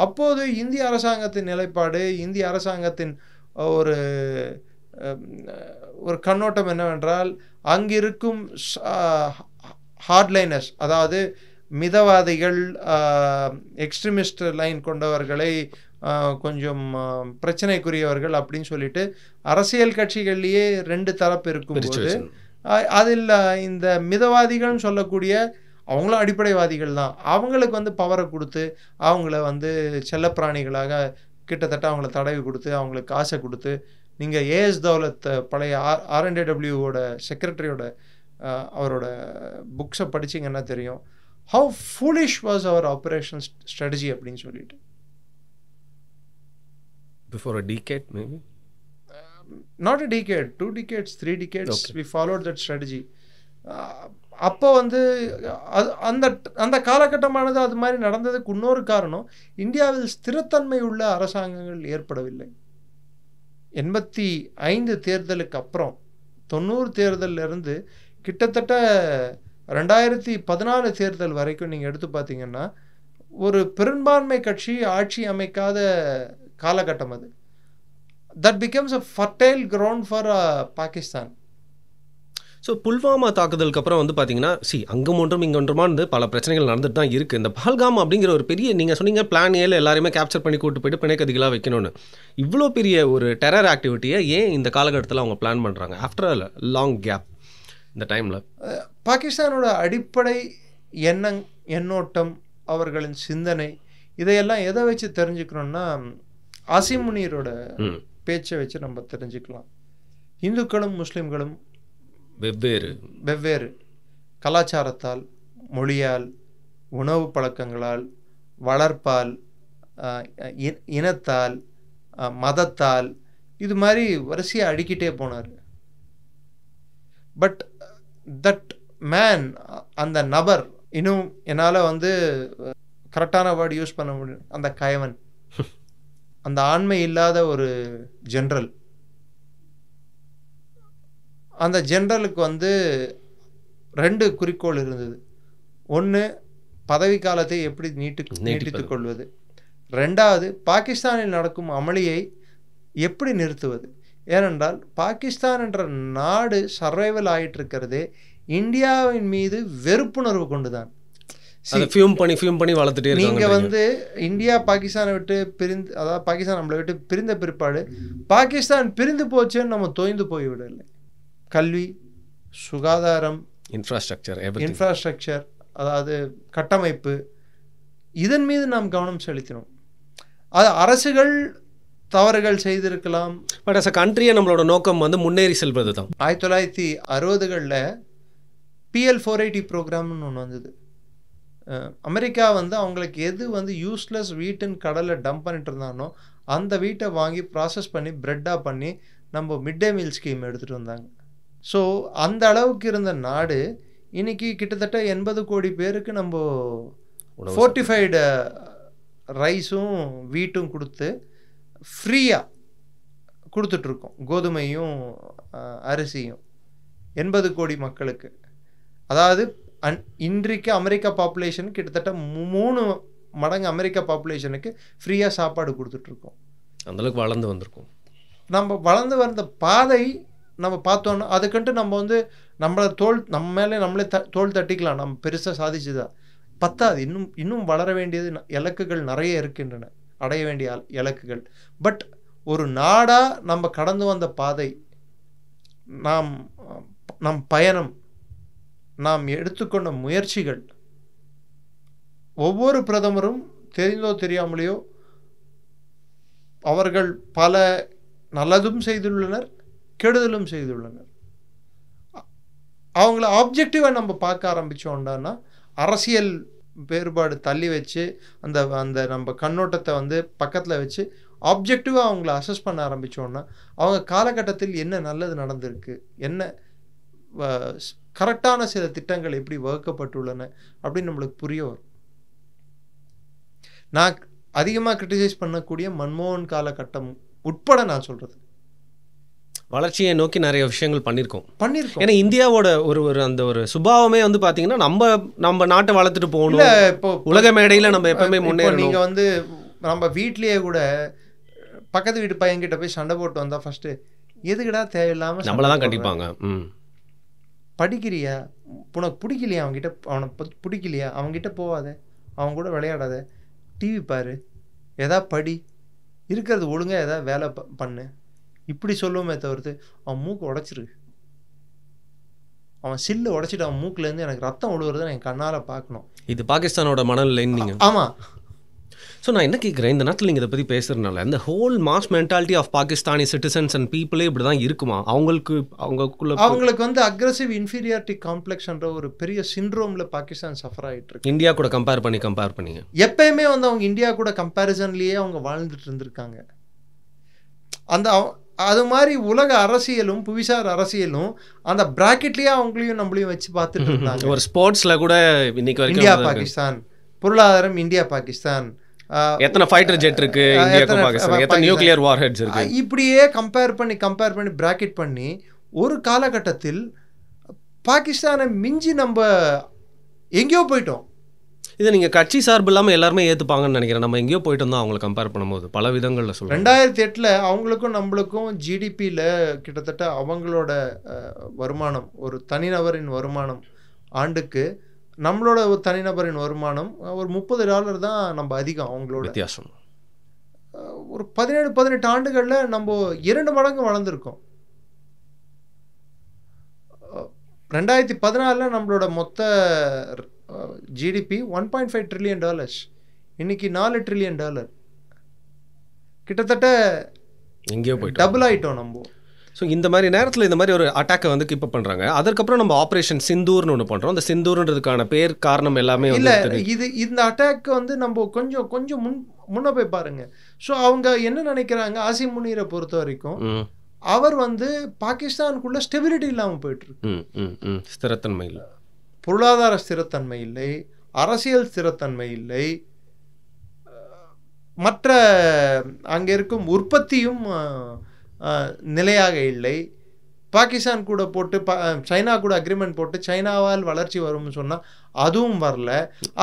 அப்போது இந்திய அரசாங்கத்தின் நிலைப்பாடு, இந்திய அரசாங்கத்தின் ஒரு கண்ணோட்டம் என்னவென்றால், அங்கிருக்கும் ஹார்ட்லைனர்ஸ், அதாவது மிதவாதிகள், எக்ஸ்ட்ரீமிஸ்ட் லைன் கொண்டவர்களை, கொஞ்சம் பிரச்சனைக்குரியவர்கள் அப்படின்னு சொல்லிட்டு அரசியல் கட்சிகள்லேயே 2 தரப்பு இருக்கும்போது அதில் இந்த மிதவாதிகள்னு சொல்லக்கூடிய அவங்களும் அடிப்படைவாதிகள் தான். அவங்களுக்கு வந்து பவரை கொடுத்து அவங்கள வந்து செல்லப்பிராணிகளாக கிட்டத்தட்ட அவங்கள தடவி கொடுத்து அவங்களுக்கு காசை கொடுத்து, நீங்கள் AS தௌலத் பழைய RNDWஓட செக்ரட்டரியோட அவரோட புக்ஸை படிச்சிங்கன்னா தெரியும், ஹவு ஃபூலிஷ் வாஸ் அவர் ஆப்ரேஷன் ஸ்ட்ராட்டஜி அப்படின்னு சொல்லிட்டு. Before a decade maybe? Not a decade, 2 decades, 3 decades, okay. We followed that strategy. அப்போ வந்து அந்த காலகட்டமானது அது மாதிரி நடந்ததுக்கு இன்னொரு காரணம், இந்தியாவில் ஸ்திரத்தன்மை உள்ள அரசாங்கங்கள் ஏற்படவில்லை. 85 தேர்தலுக்கு அப்புறம் 90 தேர்தலிருந்து கிட்டத்தட்ட 2014 தேர்தல் வரைக்கும் நீங்கள் எடுத்து பார்த்தீங்கன்னா ஒரு பெரும்பான்மை கட்சி ஆட்சி அமைக்காத காலகட்டம் அது. That becomes a fertile ground for Pakistan. So Pulwama தாக்குதலுக்கு அப்புறம் வந்து பார்த்தீங்கன்னா அங்கே ஒன்றும் இங்கே ஒன்றுமா வந்து பல பிரச்சனைகள் நடந்துட்டு தான் இருக்குது. இந்த பஹல்காம் அப்படிங்கிற ஒரு பெரிய, நீங்கள் சொன்னீங்க பிளான் ஏல எல்லாருமே கேப்சர் பண்ணி கூட்டு போயிட்டு பிணைக்கதிகளாக வைக்கணும்னு. இவ்வளோ பெரிய ஒரு டெரர் ஆக்டிவிட்டியை ஏன் இந்த காலகட்டத்தில் அவங்க பிளான் பண்ணுறாங்க ஆஃப்டர் அ லாங் கேப்? இந்த டைமில் பாகிஸ்தானோட அடிப்படை எண்ணோட்டம், அவர்களின் சிந்தனை, இதையெல்லாம் எதை வச்சு தெரிஞ்சுக்கணும்னா ஆசிம் முனீரோட பேச்சை வச்சு நம்ம தெரிஞ்சுக்கலாம். இந்துக்களும் முஸ்லிம்களும் வெவ்வேறு கலாச்சாரத்தால், மொழியால், உணவு பழக்கங்களால், வளர்ப்பால், இனத்தால், மதத்தால், இது மாதிரி வரிசையாக அடிக்கிட்டே போனார். பட் தட் மேன், அந்த நபர், இன்னும் என்னால் வந்து கரெக்டான வேர்டு யூஸ் பண்ண முடியும், அந்த கயவன், அந்த ஆண்மை இல்லாத ஒரு ஜென்ரல். அந்த ஜென்ரலுக்கு வந்து 2 குறிக்கோள் இருந்தது. ஒன்று, பதவி காலத்தை எப்படி நீட்டித்துக் கொள்வது. 2வது, பாகிஸ்தானில் நடக்கும் அமளியை எப்படி நிறுத்துவது. ஏனென்றால் பாகிஸ்தான் என்ற நாடு சர்வைவல் ஆகிட்டு இருக்கிறதே இந்தியாவின் மீது வெறுப்புணர்வு கொண்டுதான். நீங்க வந்து இந்தியா பாகிஸ்தானை விட்டு பிரிந்து, அதாவது பாகிஸ்தான் நம்மளை விட்டு பிரிந்த பிற்பாடு பாகிஸ்தான் பிரிந்து போச்சுன்னு நம்ம தோய்ந்து போய்விடலை. கல்வி, சுகாதாரம், இன்ஃப்ராஸ்ட்ரக்சர், அதாவது கட்டமைப்பு, இதன் மீது நாம் கவனம் செலுத்தினோம். அது அரசுகள் தவறுகள் செய்திருக்கலாம், பட் அஸ் அ கண்ட்ரியை நம்மளோட நோக்கம் வந்து முன்னேறி செல்வது தான். 1960களில் PL 480 ப்ரோக்ராம்னு ஒன்று வந்தது. அமெரிக்கா வந்து அவங்களுக்கு எது வந்து யூஸ்லெஸ் வீட்டுன்னு கடலில் டம்ப் பண்ணிட்டு இருந்தானோ அந்த வீட்டை வாங்கி ப்ராசஸ் பண்ணி பிரெட்டாக பண்ணி நம்ம மிட் டே மீல் ஸ்கீம் எடுத்துகிட்டு வந்தாங்க. ஸோ அந்த அளவுக்கு இருந்த நாடு இன்னைக்கு கிட்டத்தட்ட 80 கோடி பேருக்கு நம்ம ஃபோர்ட்டிஃபைடு ரைஸும் வீட்டும் கொடுத்து ஃப்ரீயாக கொடுத்துட்ருக்கோம், கோதுமையும் அரிசியும் 80 கோடி மக்களுக்கு. அதாவது இன்றைக்கு அமெரிக்கா பாப்புலேஷன் கிட்டத்தட்ட 3 மடங்கு அமெரிக்கா பாப்புலேஷனுக்கு ஃப்ரீயாக சாப்பாடு கொடுத்துட்ருக்கோம். அந்தளவுக்கு வளர்ந்து வந்திருக்கோம். நம்ம வளர்ந்து வந்த பாதை நம்ம பார்த்தோன்னா அதுக்குன்ட்டு நம்ம வந்து நம்ம மேலே நம்மளே தோல் தட்டிக்கலாம், நம்ம பெருசாக சாதிச்சுதா பத்தாது. இன்னும் வளர வேண்டியது இலக்குகள் நிறைய இருக்கின்றன, அடைய வேண்டிய இலக்குகள். பட் ஒரு நாடாக நம்ம கடந்து வந்த பாதை, நம் பயணம், நாம் எடுத்துக்கொண்ட முயற்சிகள், ஒவ்வொரு பிரதமரும் தெரிந்தோ தெரியாமலையோ அவர்கள் பல நல்லதும் செய்துள்ளனர், கெடுதலும் செய்துள்ளனர். அவங்கள ஆப்ஜெக்டிவாக நம்ம பார்க்க ஆரம்பித்தோம்னா அரசியல் வேறுபாடு தள்ளி வச்சு அந்த நம்ம கண்ணோட்டத்தை வந்து பக்கத்தில் வச்சு ஆப்ஜெக்டிவாக அவங்கள அசஸ் பண்ண ஆரம்பித்தோன்னா அவங்க காலகட்டத்தில் என்ன நல்லது நடந்திருக்கு, என்ன கரெக்டான சில திட்டங்கள் எப்படி வகுக்கப்பட்டுள்ளன அப்படின்னு நம்மளுக்கு புரிய வரும். நான் அதிகமாக கிரிட்டிசைஸ் பண்ணக்கூடிய மன்மோகன் காலகட்டம் உட்பட நான் சொல்கிறது, வளர்ச்சியை நோக்கி நிறைய விஷயங்கள் பண்ணியிருக்கோம். ஏன்னா இந்தியாவோட ஒரு அந்த ஒரு சுபாவமே வந்து பார்த்தீங்கன்னா நம்ம நாட்டை வளர்த்துட்டு போகணும், இப்போ உலக மேடையில் நம்ம எப்பவுமே முன்னேறணும். நீங்கள் வந்து நம்ம வீட்லேயே கூட பக்கத்து வீட்டு பையன்கிட்ட போய் சண்டை போட்டு வந்தால் ஃபஸ்ட்டு எதுக்குடா தேவையில்லாமல் நம்மளை தான் கண்டிப்பாங்க. படிக்கிறியா, உனக்கு பிடிக்கலையா, அவனை பிடிக்கலையா, அவங்ககிட்ட போகாத, அவங்க கூட விளையாடாத, டிவி பாரு, எதா படி, இருக்கிறது ஒழுங்காக எதாவது வேலை பண்ணு, இப்படி சொல்லுவோமே தவிர்த்து அவன் மூக்கு உடைச்சிரு, அவன் சில்லு உடைச்சிட்டு அவன் மூக்குலேருந்து எனக்கு ரத்தம் விழுவுறதை என் கண்ணால் பார்க்கணும். இது பாகிஸ்தானோட மனநிலைன்னு நீங்கள். ஆமாம். ஸோ நான் என்ன கேட்குறேன், இந்த நேரத்தில் நீங்கள் இதை பற்றி பேசுகிறதுனால இந்த whole mass mentality of Pakistani citizens and பீப்புளே இப்படி தான் இருக்குமா? அவங்களுக்கு வந்து அக்ரெசிவ் இன்ஃபீரியாரிட்டி காம்ப்ளெக்ஸ்ன்ற ஒரு பெரிய சிண்ட்ரோமில் பாகிஸ்தான் சஃபர் ஆகிட்டு இருக்கு. இந்தியா கூட கம்பேர் பண்ணி எப்பயுமே வந்து அவங்க இந்தியா கூட கம்பேரிசன்லேயே அவங்க வாழ்ந்துட்டு இருந்திருக்காங்க. அது மாதிரி உலக அரசியலும் புவிசார் அரசியலும் அந்த பிராக்கெட்லேயே அவங்களையும் நம்மளையும் வச்சு பார்த்துட்டு இருந்தாங்க. ஒரு ஸ்போர்ட்ஸில் கூட இன்னைக்கு வரைக்கும் இந்தியா பாகிஸ்தான், பொருளாதாரம் இந்தியா பாகிஸ்தான், எத்தனை ஃபைட்டர் ஜெட் இருக்கு இந்தியாவுக்கு பாகிஸ்தான், எத்தனை நியூக்ளியர் வார் ஹெட்ஸ் இருக்கு, இப்படியே கம்பேர் பண்ணி பிராக்கெட் பண்ணி ஒரு காலகட்டத்தில் பாகிஸ்தானை மிஞ்சி நம்ம எங்கேயோ போயிட்டோம். இதை நீங்கள் கட்சி சார்பு இல்லாமல் எல்லாருமே ஏற்றுப்பாங்கன்னு நினைக்கிறேன். நம்ம எங்கேயோ போயிட்டு வந்தோம் அவங்களை கம்பேர் பண்ணும்போது பல விதங்களில் சொல்லுவோம். 2008 அவங்களுக்கும் நம்மளுக்கும் ஜிடிபியில் கிட்டத்தட்ட அவங்களோட வருமானம், ஒரு தனிநபரின் வருமானம் ஆண்டுக்கு நம்மளோட ஒரு தனிநபரின் வருமானம் ஒரு $30 தான் நம்ம அதிகம். அவங்களோட வித்தியாசம் ஒரு 17-18 ஆண்டுகளில் நம்ம 2 மடங்கு வளர்ந்துருக்கோம். 2014 நம்மளோட மொத்த ஜிடிபி $1.5 trillion, இன்னைக்கு $4 trillion, கிட்டத்தட்ட எங்கேயோ போயிட்டு டபுள் ஆகிட்டோம் நம்ம. ஸோ இந்த மாதிரி நேரத்தில் இந்த மாதிரி ஒரு அட்டாக்கை வந்து கீப் பண்ணுறாங்க. அதுக்கப்புறம் நம்ம ஆப்ரேஷன் சிந்தூர்னு ஒன்று பண்ணுறோம். அந்த சிந்தூர்ன்றதுக்கான பேர் காரணம் எல்லாமே இல்லை, இந்த அட்டாக் வந்து நம்ம கொஞ்சம் முன்ன போய் பாருங்க. ஸோ அவங்க என்ன நினைக்கிறாங்க, ஆசிம் முனீரை பொறுத்த வரைக்கும் அவர் வந்து பாகிஸ்தானுக்குள்ள ஸ்டெபிலிட்டி இல்லாமல் போயிட்டு இருக்கு, ஸ்திரத்தன்மை இல்லை. பொருளாதார ஸ்திரத்தன்மை இல்லை, அரசியல் ஸ்திரத்தன்மை இல்லை, மற்ற அங்கே இருக்கும் உற்பத்தியும் நிலையாக இல்லை. பாகிஸ்தான் கூட போட்டு சைனா கூட அக்ரிமெண்ட் போட்டு சைனாவால் வளர்ச்சி வரும்னு சொன்னால் அதுவும் வரல.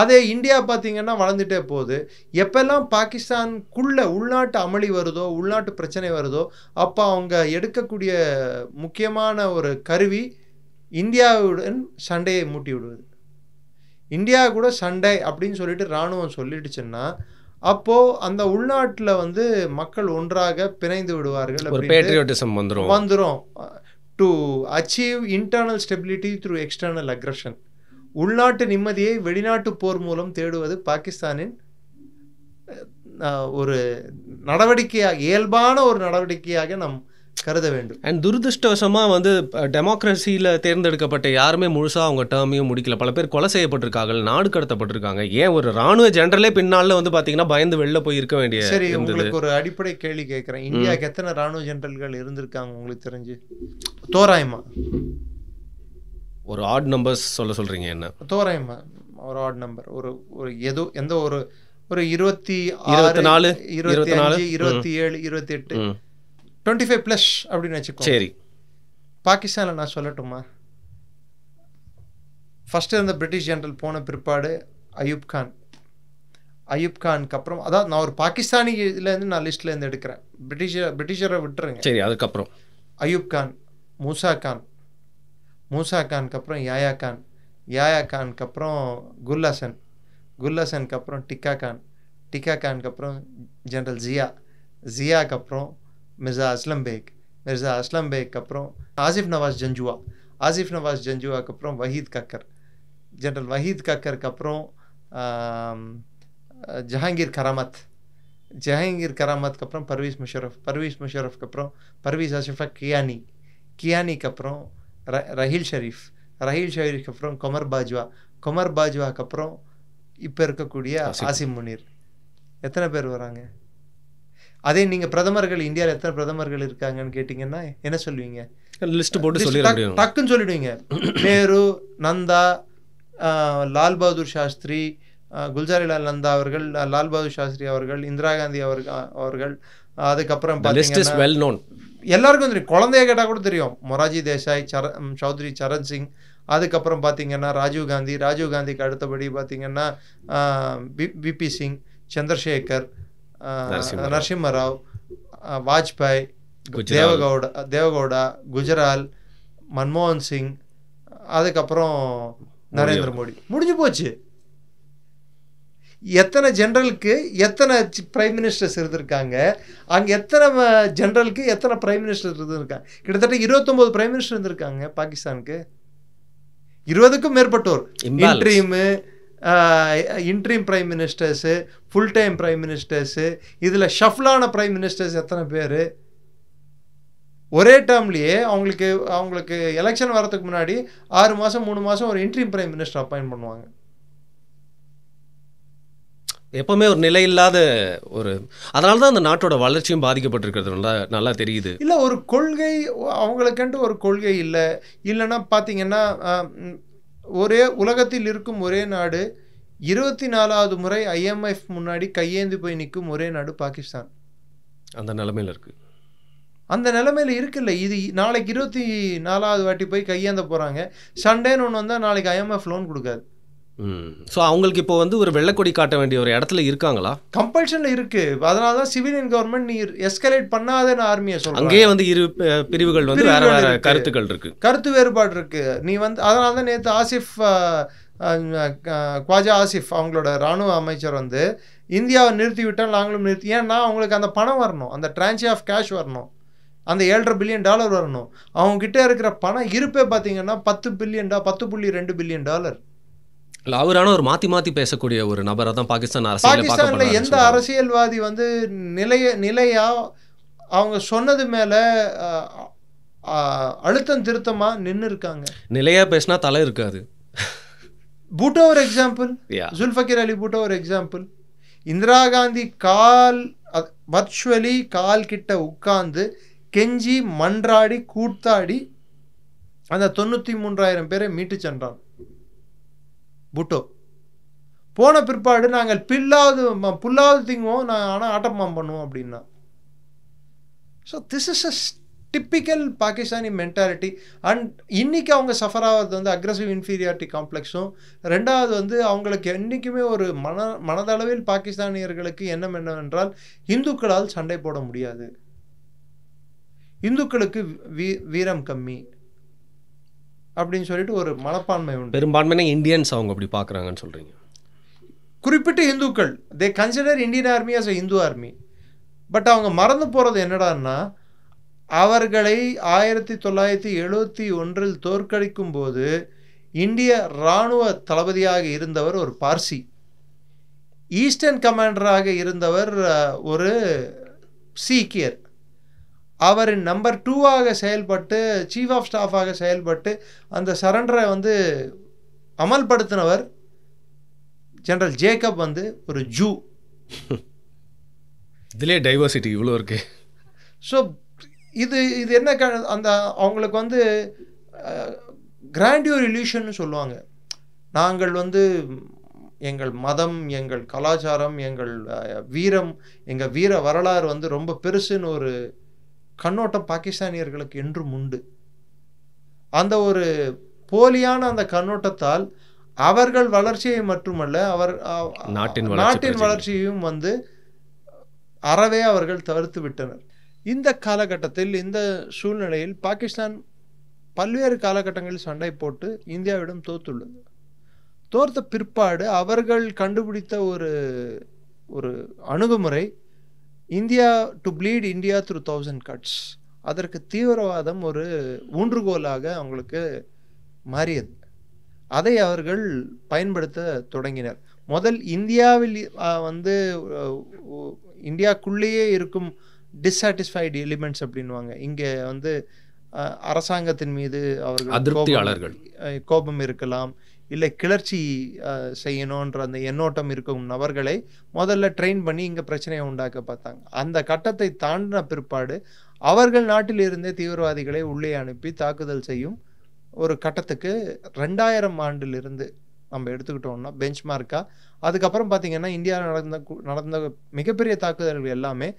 அதே இந்தியா பார்த்திங்கன்னா வளர்ந்துட்டே போகுது. எப்பெல்லாம் பாகிஸ்தானுக்குள்ள உள்நாட்டு அமளி வருதோ, உள்நாட்டு பிரச்சனை வருதோ, அப்போ அவங்க எடுக்கக்கூடிய முக்கியமான ஒரு கருவி இந்தியாவுடன் சண்டையை மூட்டி விடுவது. இந்தியா கூட சண்டை அப்படின்னு சொல்லிட்டு இராணுவம் சொல்லிடுச்சுன்னா அப்போது அந்த உள்நாட்டில் வந்து மக்கள் ஒன்றாக பிணைந்து விடுவார்கள். வந்துடும். To achieve internal stability through external aggression. உள்நாட்டு நிம்மதியை வெளிநாட்டு போர் மூலம் தேடுவது பாகிஸ்தானின் ஒரு நடவடிக்கையாக, இயல்பான ஒரு நடவடிக்கையாக நாம் கருத வேண்டும். அண்ட் துரதிருஷ்டவசமாக வந்து டெமோக்ரஸியில் தேர்ந்தெடுக்கப்பட்ட யாருமே முழுசாக அவங்க டேர்மையும் முடிக்கல. பல பேர் கொலை செய்யப்பட்டிருக்காங்க, நாடு கடத்தப்பட்டிருக்காங்க. ஏன் ஒரு ராணுவ ஜெனரலே பின்னால வந்து பார்த்தீங்கன்னா பயந்து வெளில போய் இருக்க வேண்டிய. சரி, உங்களுக்கு ஒரு அடிப்படை கேள்வி கேட்குறேன். இந்தியாவுக்கு எத்தனை ராணுவ ஜெனரல்கள் இருந்திருக்காங்க உங்களுக்கு தெரிஞ்சு? தோராயமா ஒரு ஆட் நம்பர்ஸ் சொல்கிறீங்க? என்ன தோராயமா ஒரு ஆட் நம்பர்? ஒரு ஏதோ எந்த ஒரு 24, 25, 27, 28, 25+ அப்படின்னு வச்சுக்கோ. சரி, பாகிஸ்தானில் நான் சொல்லட்டுமா? ஃபஸ்ட்டு இருந்த பிரிட்டிஷ் ஜெனரல் போன பிற்பாடு அயூப் கானுக்கு அப்புறம், அதாவது நான் ஒரு பாகிஸ்தானி இதுலேருந்து நான் லிஸ்ட்லேருந்து எடுக்கிறேன், பிரிட்டிஷரை விட்டுருங்க. சரி, அதுக்கப்புறம் அயூப் கான், மூசா கானுக்கு அப்புறம் யாயா கானுக்கு அப்புறம் குல் ஹசனுக்கு அப்புறம் டிக்கா கானுக்கு அப்புறம் ஜெனரல் ஜியாக்கு அப்புறம் மிர்சா அஸ்லம் பேக் அப்புறம் ஆசிஃப் நவாஸ் ஜஞ்சுவாக்கு அப்புறம் ஜெனரல் வஹீத் கக்கருக்கு அப்புறம் ஜஹாங்கீர் கராமத்துக்கு அப்புறம் பர்வீஸ் முஷரஃப்க்கு அப்புறம் பர்வீஸ் அஷ்ரஃபா கியானிக்கு அப்புறம் ரஹீல் ஷரீஃப்க்கு அப்புறம் கொமர் பாஜ்வாக்கு அப்புறம் இப்போ இருக்கக்கூடிய ஆசிம் முனீர். எத்தனை பேர் வராங்க? அதே நீங்கள் பிரதமர்கள் இந்தியாவில் எத்தனை பிரதமர்கள் இருக்காங்கன்னு கேட்டிங்கன்னா என்ன சொல்லுவீங்க? லிஸ்ட் போட்டு டக்குன்னு சொல்லிடுவீங்க. நேரு, நந்தா, லால் பகதூர் சாஸ்திரி, குல்ஜாரிலால் நந்தா அவர்கள், லால் பகதூர் சாஸ்திரி அவர்கள், இந்திரா காந்தி அவர்கள், அதுக்கப்புறம் பார்த்தீங்கன்னா எல்லாருக்கும் தெரியும். குழந்தைய கேட்டால் கூட தெரியும். மொராஜி தேசாய், சௌத்ரி சரண் சிங், அதுக்கப்புறம் பார்த்தீங்கன்னா ராஜீவ் காந்திக்கு அடுத்தபடி பார்த்தீங்கன்னா விபி சிங், சந்திரசேகர், நரசிம்மராவ், வாஜ்பாய், தேவகவுடா, குஜரால், மன்மோகன் சிங், அதுக்கப்புறம் நரேந்திர மோடி. முடிஞ்சு போச்சு. எத்தனை ஜெனரலுக்கு எத்தனை பிரைம் மினிஸ்டர்ஸ் இருந்திருக்காங்க? அங்கே எத்தனை ஜெனரலுக்கு எத்தனை பிரைம் மினிஸ்டர் இருந்திருக்காங்க? கிட்டத்தட்ட 29 பிரைம் மினிஸ்டர் இருந்திருக்காங்க பாகிஸ்தானுக்கு. 20க்கும் மேற்பட்டோர். Interim prime ministers, full time prime ministers, இதில் ஷஃப்லான பிரைம் மினிஸ்டர்ஸ் எத்தனை பேர்? ஒரே டேர்ம்லேயே அவங்களுக்கு எலெக்ஷன் வரதுக்கு முன்னாடி 6 மாதம் 3 மாதம் ஒரு இன்ட்ரீம் பிரைம் மினிஸ்டர் அப்பாயின்ட் பண்ணுவாங்க. எப்பவுமே ஒரு நிலை இல்லாத ஒரு, அதனால தான் அந்த நாட்டோட வளர்ச்சியும் பாதிக்கப்பட்டிருக்கிறது நல்லா தெரியுது. இல்லை, ஒரு கொள்கை அவங்களுக்குன்ட்டு ஒரு கொள்கை இல்லைன்னா பார்த்தீங்கன்னா ஒரே உலகத்தில் இருக்கும் ஒரே நாடு 24வது முறை IMF முன்னாடி கையேந்தி போய் நிற்கும் ஒரே நாடு பாகிஸ்தான். அந்த நிலைமையில் இருக்குல்ல. இது நாளைக்கு 24வது வாட்டி போய் கையேந்த போகிறாங்க. சண்டேன்னு ஒன்று வந்தால் நாளைக்கு IMF லோன் கொடுக்காது. ஸோ அவங்களுக்கு இப்போ வந்து ஒரு வெள்ளைக்கொடி காட்ட வேண்டிய ஒரு இடத்துல இருக்காங்களா? கம்பல்ஷனில் இருக்குது. அதனால தான் சிவிலியன் கவர்மெண்ட் நீ எஸ்கலேட் பண்ணாதேன்னு ஆர்மியை சொல்கிறேன். அங்கேயே வந்து இரு பிரிவுகள் வந்து வேறு வேறு கருத்துக்கள் இருக்குது, கருத்து வேறுபாடு இருக்குது. நீ வந்து அதனால தான் நேற்று ख्वाजा ஆசிஃப் அவங்களோட இராணுவ அமைச்சர் வந்து இந்தியாவை நிறுத்திவிட்டால் நாங்களும் ஏன்னா அவங்களுக்கு அந்த பணம் வரணும், அந்த ட்ரான்ஸ்ஃபர் ஆஃப் கேஷ் வரணும், அந்த $7.5 பில்லியன் வரணும். அவங்ககிட்ட இருக்கிற பணம் இருப்பே பார்த்தீங்கன்னா $10.2 பில்லியன். இல்லை, அவரான ஒரு மாற்றி பேசக்கூடிய ஒரு நபரை தான் பாகிஸ்தானில் எந்த அரசியல்வாதி வந்து நிலையா அவங்க சொன்னது மேலே அழுத்தம் திருத்தமாக நின்று இருக்காங்க. நிலையாக பேசினா தலை இருக்காது. பூட்டோ ஒரு எக்ஸாம்பிள், ஜுல்ஃபக்கீர் அலி பூட்டோ ஒரு எக்ஸாம்பிள். இந்திரா காந்தி வர்ச்சுவலி கால் கிட்ட உட்கார்ந்து கெஞ்சி மன்றாடி கூத்தாடி அந்த 93,000 பேரை மீட்டு சென்றான். பூட்டோ. போன பிற்பாடு நாங்கள் புல்லாவது திங்குவோம், ஆனால் ஆட்டமாம் பண்ணுவோம் அப்படின்னா. So this is a typical Pakistani mentality. And இன்னைக்கு அவங்க சஃபர் ஆகிறது வந்து அக்ரெசிவ் இன்ஃபீரியாரிட்டி காம்ப்ளெக்ஸும், ரெண்டாவது வந்து அவங்களுக்கு என்றைக்குமே ஒரு மனதளவில் பாகிஸ்தானியர்களுக்கு எண்ணம் என்னவென்றால் இந்துக்களால் சண்டை போட முடியாது, இந்துக்களுக்கு வீரம் கம்மி அப்படின்னு சொல்லிட்டு ஒரு மனப்பான்மை உண்டு. பெரும்பான்மையான இந்தியன்ஸ் அவங்க அப்படி பார்க்குறாங்கன்னு சொல்கிறீங்க. குறிப்பிட்ட இந்துக்கள் they consider Indian army as a Hindu army. But அவங்க மறந்து போகிறது என்னடான்னா, அவர்களை 1971 தோற்கடிக்கும் போது இந்திய இராணுவ தளபதியாக இருந்தவர் ஒரு பார்சி, ஈஸ்டர்ன் கமாண்டராக இருந்தவர் ஒரு சீக்கியர், அவரின் நம்பர் 2ஆக செயல்பட்டு சீஃப் ஆஃப் ஸ்டாஃபாக செயல்பட்டு அந்த சரண்டரை வந்து அமல்படுத்தினவர் ஜெனரல் ஜேக்கப் வந்து ஒரு ஜூ. இதிலே டைவர்சிட்டி இவ்வளோ இருக்கு. ஸோ இது என்ன அந்த அவங்களுக்கு வந்து கிராண்டியூர் இல்யூஷன்னு சொல்லுவாங்க. நாங்கள் வந்து எங்கள் மதம், எங்கள் கலாச்சாரம், எங்கள் வீரம், எங்கள் வீர வரலாறு வந்து ரொம்ப பெருசுன்னு ஒரு கண்ணோட்டம் பாகிஸ்தானியர்களுக்கு என்றும் உண்டு. அந்த ஒரு போலியான அந்த கண்ணோட்டத்தால் அவர்கள் வளர்ச்சியை மட்டுமல்ல, நாட்டின் வளர்ச்சியையும் வந்து அறவே அவர்கள் தவிர்த்து விட்டனர். இந்த காலகட்டத்தில், இந்த சூழ்நிலையில் பாகிஸ்தான் பல்வேறு காலகட்டங்களில் சண்டை போட்டு இந்தியாவிடம் தோற்றுள்ளது. தோற்ற பிற்பாடு அவர்கள் கண்டுபிடித்த ஒரு அணுகுமுறை, India to bleed India through 1000 cuts. அதற்கு தீவிரவாதம் ஒரு ஊன்றுகோலாக அவங்களுக்கு மாறியது. அதை அவர்கள் பயன்படுத்த தொடங்கினர். முதல் இந்தியாவில் வந்து இந்தியாக்குள்ளேயே இருக்கும் டிஸ்சாட்டிஸ்ஃபைடு எலிமெண்ட்ஸ் அப்படின்வாங்க. இங்கே வந்து அரசாங்கத்தின் மீது அவர்கள் கோபம் இருக்கலாம், இல்லை கிளர்ச்சி செய்யணுன்ற அந்த எண்ணோட்டம் இருக்கும் நபர்களை முதல்ல ட்ரெயின் பண்ணி இங்கே பிரச்சனையை உண்டாக்க பார்த்தாங்க. அந்த கட்டத்தை தாண்டின பிற்பாடு அவர்கள் நாட்டில் இருந்தே தீவிரவாதிகளை உள்ளே அனுப்பி தாக்குதல் செய்யும் ஒரு கட்டத்துக்கு 2000 ஆண்டிலிருந்து நம்ம எடுத்துக்கிட்டோம்னா பெஞ்ச்மார்க்கா. அதுக்கப்புறம் பார்த்தீங்கன்னா இந்தியாவில் நடந்த மிகப்பெரிய தாக்குதல்கள் எல்லாமே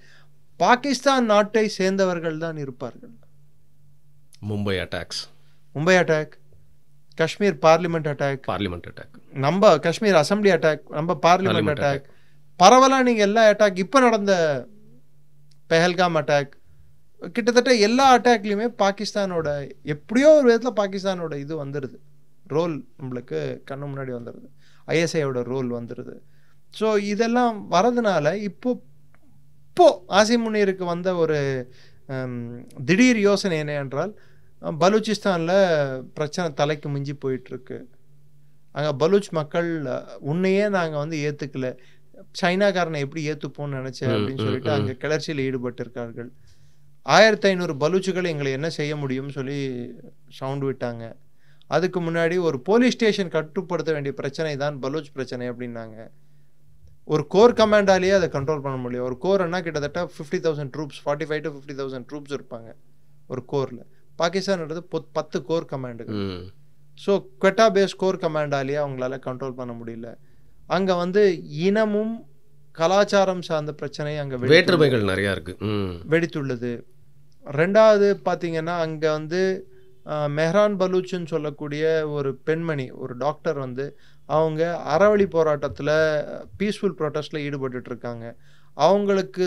பாகிஸ்தான் நாட்டை சேர்ந்தவர்கள் தான் இருப்பார்கள். Mumbai attack, Kashmir parliament attack, நம்ம காஷ்மீர் அசம்பிளி அட்டாக், நம்ம பார்லிமெண்ட் அட்டாக், பரவலாக நீங்கள் எல்லா அட்டாக், இப்போ நடந்த பெஹல்காம் அட்டாக், கிட்டத்தட்ட எல்லா அட்டாக்லையுமே பாகிஸ்தானோட எப்படியோ ஒரு விதத்தில் பாகிஸ்தானோட இது வந்துடுது, ரோல் நம்மளுக்கு கண்ணு முன்னாடி வந்துடுது, ஐஎஸ்ஐயோட ரோல் வந்துடுது. ஸோ இதெல்லாம் வரதுனால இப்போ ஆசிம் முனீருக்கு வந்த ஒரு திடீர் யோசனை என்ன என்றால், பலூச்சிஸ்தானில் பிரச்சனை தலைக்கு மிஞ்சி போயிட்டுருக்கு. அங்கே பலூச் மக்கள் உன்னையே நாங்கள் வந்து ஏற்றுக்கல, சைனாக்காரனை எப்படி ஏற்றுப்போன்னு நினச்சேன் அப்படின்னு சொல்லிட்டு அங்கே கிளர்ச்சியில் ஈடுபட்டிருக்கார்கள். 1500 பலூச்சுகள் எங்களை என்ன செய்ய முடியும்னு சொல்லி சவுண்டு விட்டாங்க. அதுக்கு முன்னாடி ஒரு போலீஸ் ஸ்டேஷன் கட்டுப்படுத்த வேண்டிய பிரச்சனை தான் பலூச் பிரச்சனை அப்படின்னாங்க. ஒரு கோர் கமாண்டாலேயே அதை கண்ட்ரோல் பண்ண முடியும். ஒரு கோர்னா கிட்டத்தட்ட 50,000 ட்ரூப்ஸ், 45 to 50,000 ட்ரூப்ஸ் இருப்பாங்க ஒரு கோரில். பாகிஸ்தான்ன்றது 10 கோர் கமாண்டுகள். ஸோ குவெட்டா பேஸ் கோர் கமாண்டாலேயே அவங்களால கண்ட்ரோல் பண்ண முடியல. அங்கே வந்து இனமும் கலாச்சாரம் சார்ந்த பிரச்சனை அங்கே வேற்றுமைகள் நிறையா இருக்கு, வெடித்துள்ளது. ரெண்டாவது பார்த்தீங்கன்னா அங்கே வந்து மெஹ்ரான் பலூச்சுன்னு சொல்லக்கூடிய ஒரு பெண்மணி, ஒரு டாக்டர் வந்து அவங்க அறவழி போராட்டத்தில் பீஸ்ஃபுல் ப்ரொட்டஸ்டில் ஈடுபட்டு இருக்காங்க. அவங்களுக்கு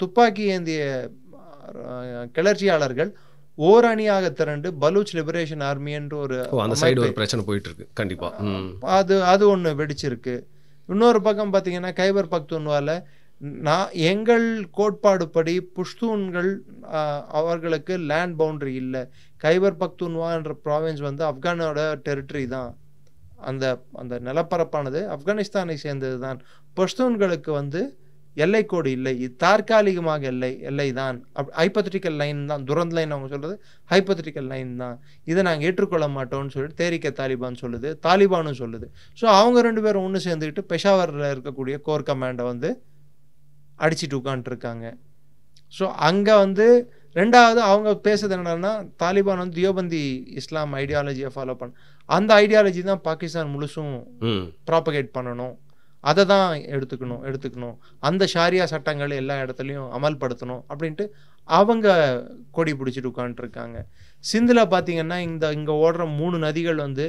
துப்பாக்கி ஏந்திய கிளர்ச்சியாளர்கள் ஓரணியாக திரண்டு பலூச் லிபரேஷன் ஆர்மி என்று ஒரு பிரச்சனை போயிட்டு இருக்கு. கண்டிப்பா அது ஒன்று வெடிச்சிருக்கு. இன்னொரு பக்கம் பார்த்தீங்கன்னா கைபர் பக்துன்வால எங்கள் கோட்பாடுப்படி புஷ்தூன்கள் அவர்களுக்கு லேண்ட் பவுண்டரி இல்லை. கைபர் பக்துன்வா என்ற ப்ராவின்ஸ் வந்து ஆப்கானோட டெரிட்டரி தான். அந்த நிலப்பரப்பானது ஆப்கானிஸ்தானை சேர்ந்தது தான். பஷ்தூன்களுக்கு வந்து எல்லைக்கோடு இல்லை, தற்காலிகமாக எல்லை தான், ஹைப்போதெட்டிக்கல் லைன் தான். துரந்த் லைன் அவங்க சொல்கிறது ஹைப்போதெட்டிக்கல் லைன் தான், இதை நாங்கள் ஏற்றுக்கொள்ள மாட்டோம்னு சொல்லிட்டு தேரிக்க தாலிபான் சொல்லுது, தாலிபானும் சொல்லுது. ஸோ அவங்க 2 பேரும் ஒன்று சேர்ந்துக்கிட்டு பெஷாவரில் இருக்கக்கூடிய கோர் கமாண்டை வந்து அடிச்சுட்டு உட்காந்துருக்காங்க. ஸோ அங்கே வந்து ரெண்டாவது அவங்க பேசுறது என்னன்னா, தாலிபான் வந்து தியோபந்தி இஸ்லாம் ஐடியாலஜியை ஃபாலோ பண்ண, அந்த ஐடியாலஜி தான் பாகிஸ்தான் முழுசும் ப்ராபகேட் பண்ணணும், அதை தான் எடுத்துக்கணும், அந்த ஷாரியா சட்டங்கள் எல்லா இடத்துலையும் அமல்படுத்தணும் அப்படின்ட்டு அவங்க கொடி பிடிச்சிட்டு உட்காந்துருக்காங்க. சிந்தில் பார்த்தீங்கன்னா இங்கே ஓடுற 3 நதிகள் வந்து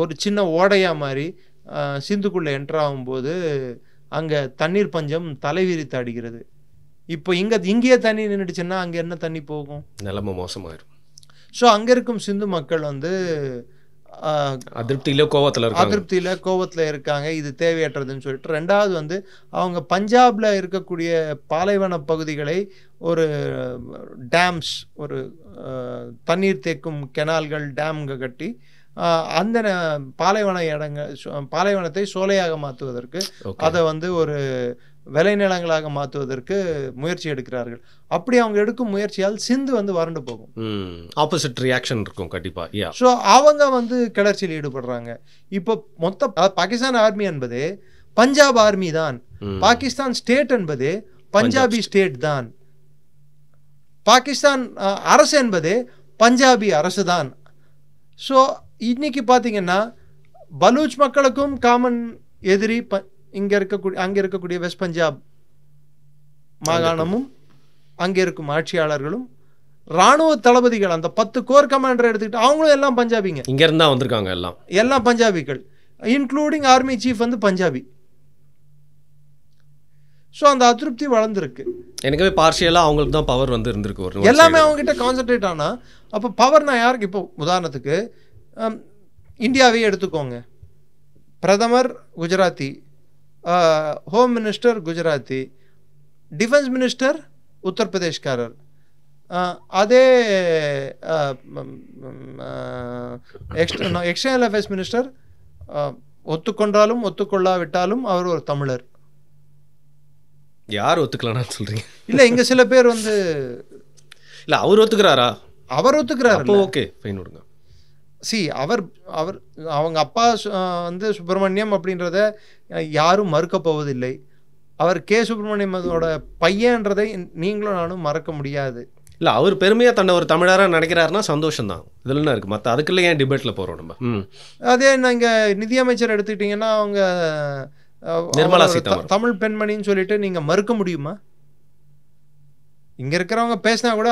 ஒரு சின்ன ஓடையா மாதிரி சிந்துக்குள்ளே என்ட்ரு ஆகும்போது அங்கே தண்ணீர் பஞ்சம் தலைவிரித்து அடிக்கிறது. இப்போ இங்கேயே தண்ணி நின்றுடுச்சுன்னா அங்கே என்ன தண்ணி போகும்? நிலைமை மோசமாயிரும். ஸோ அங்கே இருக்கும் சிந்து மக்கள் வந்து அதிருப்தியில் கோவத்தில் இருக்காங்க, இது தேவையற்றதுன்னு சொல்லிட்டு. ரெண்டாவது வந்து அவங்க பஞ்சாபில் இருக்கக்கூடிய பாலைவன பகுதிகளை ஒரு டேம்ஸ், ஒரு தண்ணீர் தேக்கும் கெனால்கள், டேம்ங்க கட்டி அந்த பாலைவனத்தை சோலையாக மாற்றுவதற்கு, அதை வந்து ஒரு விளைநிலங்களாக மாற்றுவதற்கு முயற்சி எடுக்கிறார்கள். அப்படி அவங்க எடுக்கும் முயற்சியால் சிந்து வந்து வறண்டு போகும், ஆப்போசிட் ரியாக்ஷன் இருக்கும் கண்டிப்பா. ஸோ அவங்க வந்து கிளர்ச்சியில் ஈடுபடுறாங்க. இப்போ மொத்த பாகிஸ்தான் ஆர்மி என்பது பஞ்சாப் ஆர்மி தான், பாகிஸ்தான் ஸ்டேட் என்பது பஞ்சாபி ஸ்டேட் தான், பாகிஸ்தான் அரசு என்பது பஞ்சாபி அரசு தான். ஸோ இன்னைக்கு பார்த்தீங்கன்னா பலூச் மக்களுக்கும் காமன் எதிரி அங்கே இருக்கக்கூடிய வெஸ்ட் பஞ்சாப் மாகாணமும் அங்கே இருக்கும் ஆட்சியாளர்களும் இராணுவ தளபதிகள். அந்த 10 கோர் கமாண்டர் எடுத்துக்கிட்டு அவங்களும் எல்லாம் பஞ்சாபிங்க, இங்க இருந்தா வந்திருக்காங்க, எல்லாம் பஞ்சாபிகள், இன்க்ளூடிங் ஆர்மி சீஃப் வந்து பஞ்சாபி. ஸோ அந்த அதிருப்தி வளர்ந்துருக்கு. எனக்கே பார்ஷியலாக அவங்களுக்கு தான் பவர் வந்து இருந்திருக்கு, எல்லாமே அவங்ககிட்ட கான்சன்ட்ரேட் ஆனால். அப்போ பவர்னா யாருக்கு? இப்போ உதாரணத்துக்கு இந்தியாவே எடுத்துக்கோங்க, பிரதமர் Gujarati, home minister Gujarati, defence minister உத்தரப்பிரதேஷ்காரர், அதே எக்ஸ்டர்னல் அஃபேர்ஸ் மினிஸ்டர் ஒத்துக்கொண்டாலும் ஒத்துக்கொள்ளாவிட்டாலும் அவர் ஒரு தமிழர். யார் ஒத்துக்கலாம்னு சொல்றீங்க? இல்ல இங்க சில பேர் வந்து இல்ல அவர் ஒத்துக்கிறாரா? அவர் ஒத்துக்கிறாரு, ஓகே ஃபைன் விடுங்க. அவர் அவங்க அப்பா வந்து சுப்பிரமணியம் அப்படின்றத யாரும் மறுக்க போவதில்லை. அவர் கே சுப்பிரமணியமோட பையன்றதை நீங்களும் நானும் மறக்க முடியாது. இல்லை அவர் பெருமையாக தன்னை ஒரு தமிழராக நினைக்கிறாருன்னா சந்தோஷம் தான், இதில் என்ன இருக்குது? மற்ற அதுக்குள்ளே ஏன் டிபேட்டில் போகிறோம் நம்ம? அதே நீங்கள் நிதியமைச்சர் எடுத்துக்கிட்டிங்கன்னா அவங்க நிர்மலா சீதாராமன் தமிழ் பெண்மணின்னு சொல்லிட்டு நீங்கள் மறுக்க முடியுமா? இங்கே இருக்கிறவங்க பேசினா கூட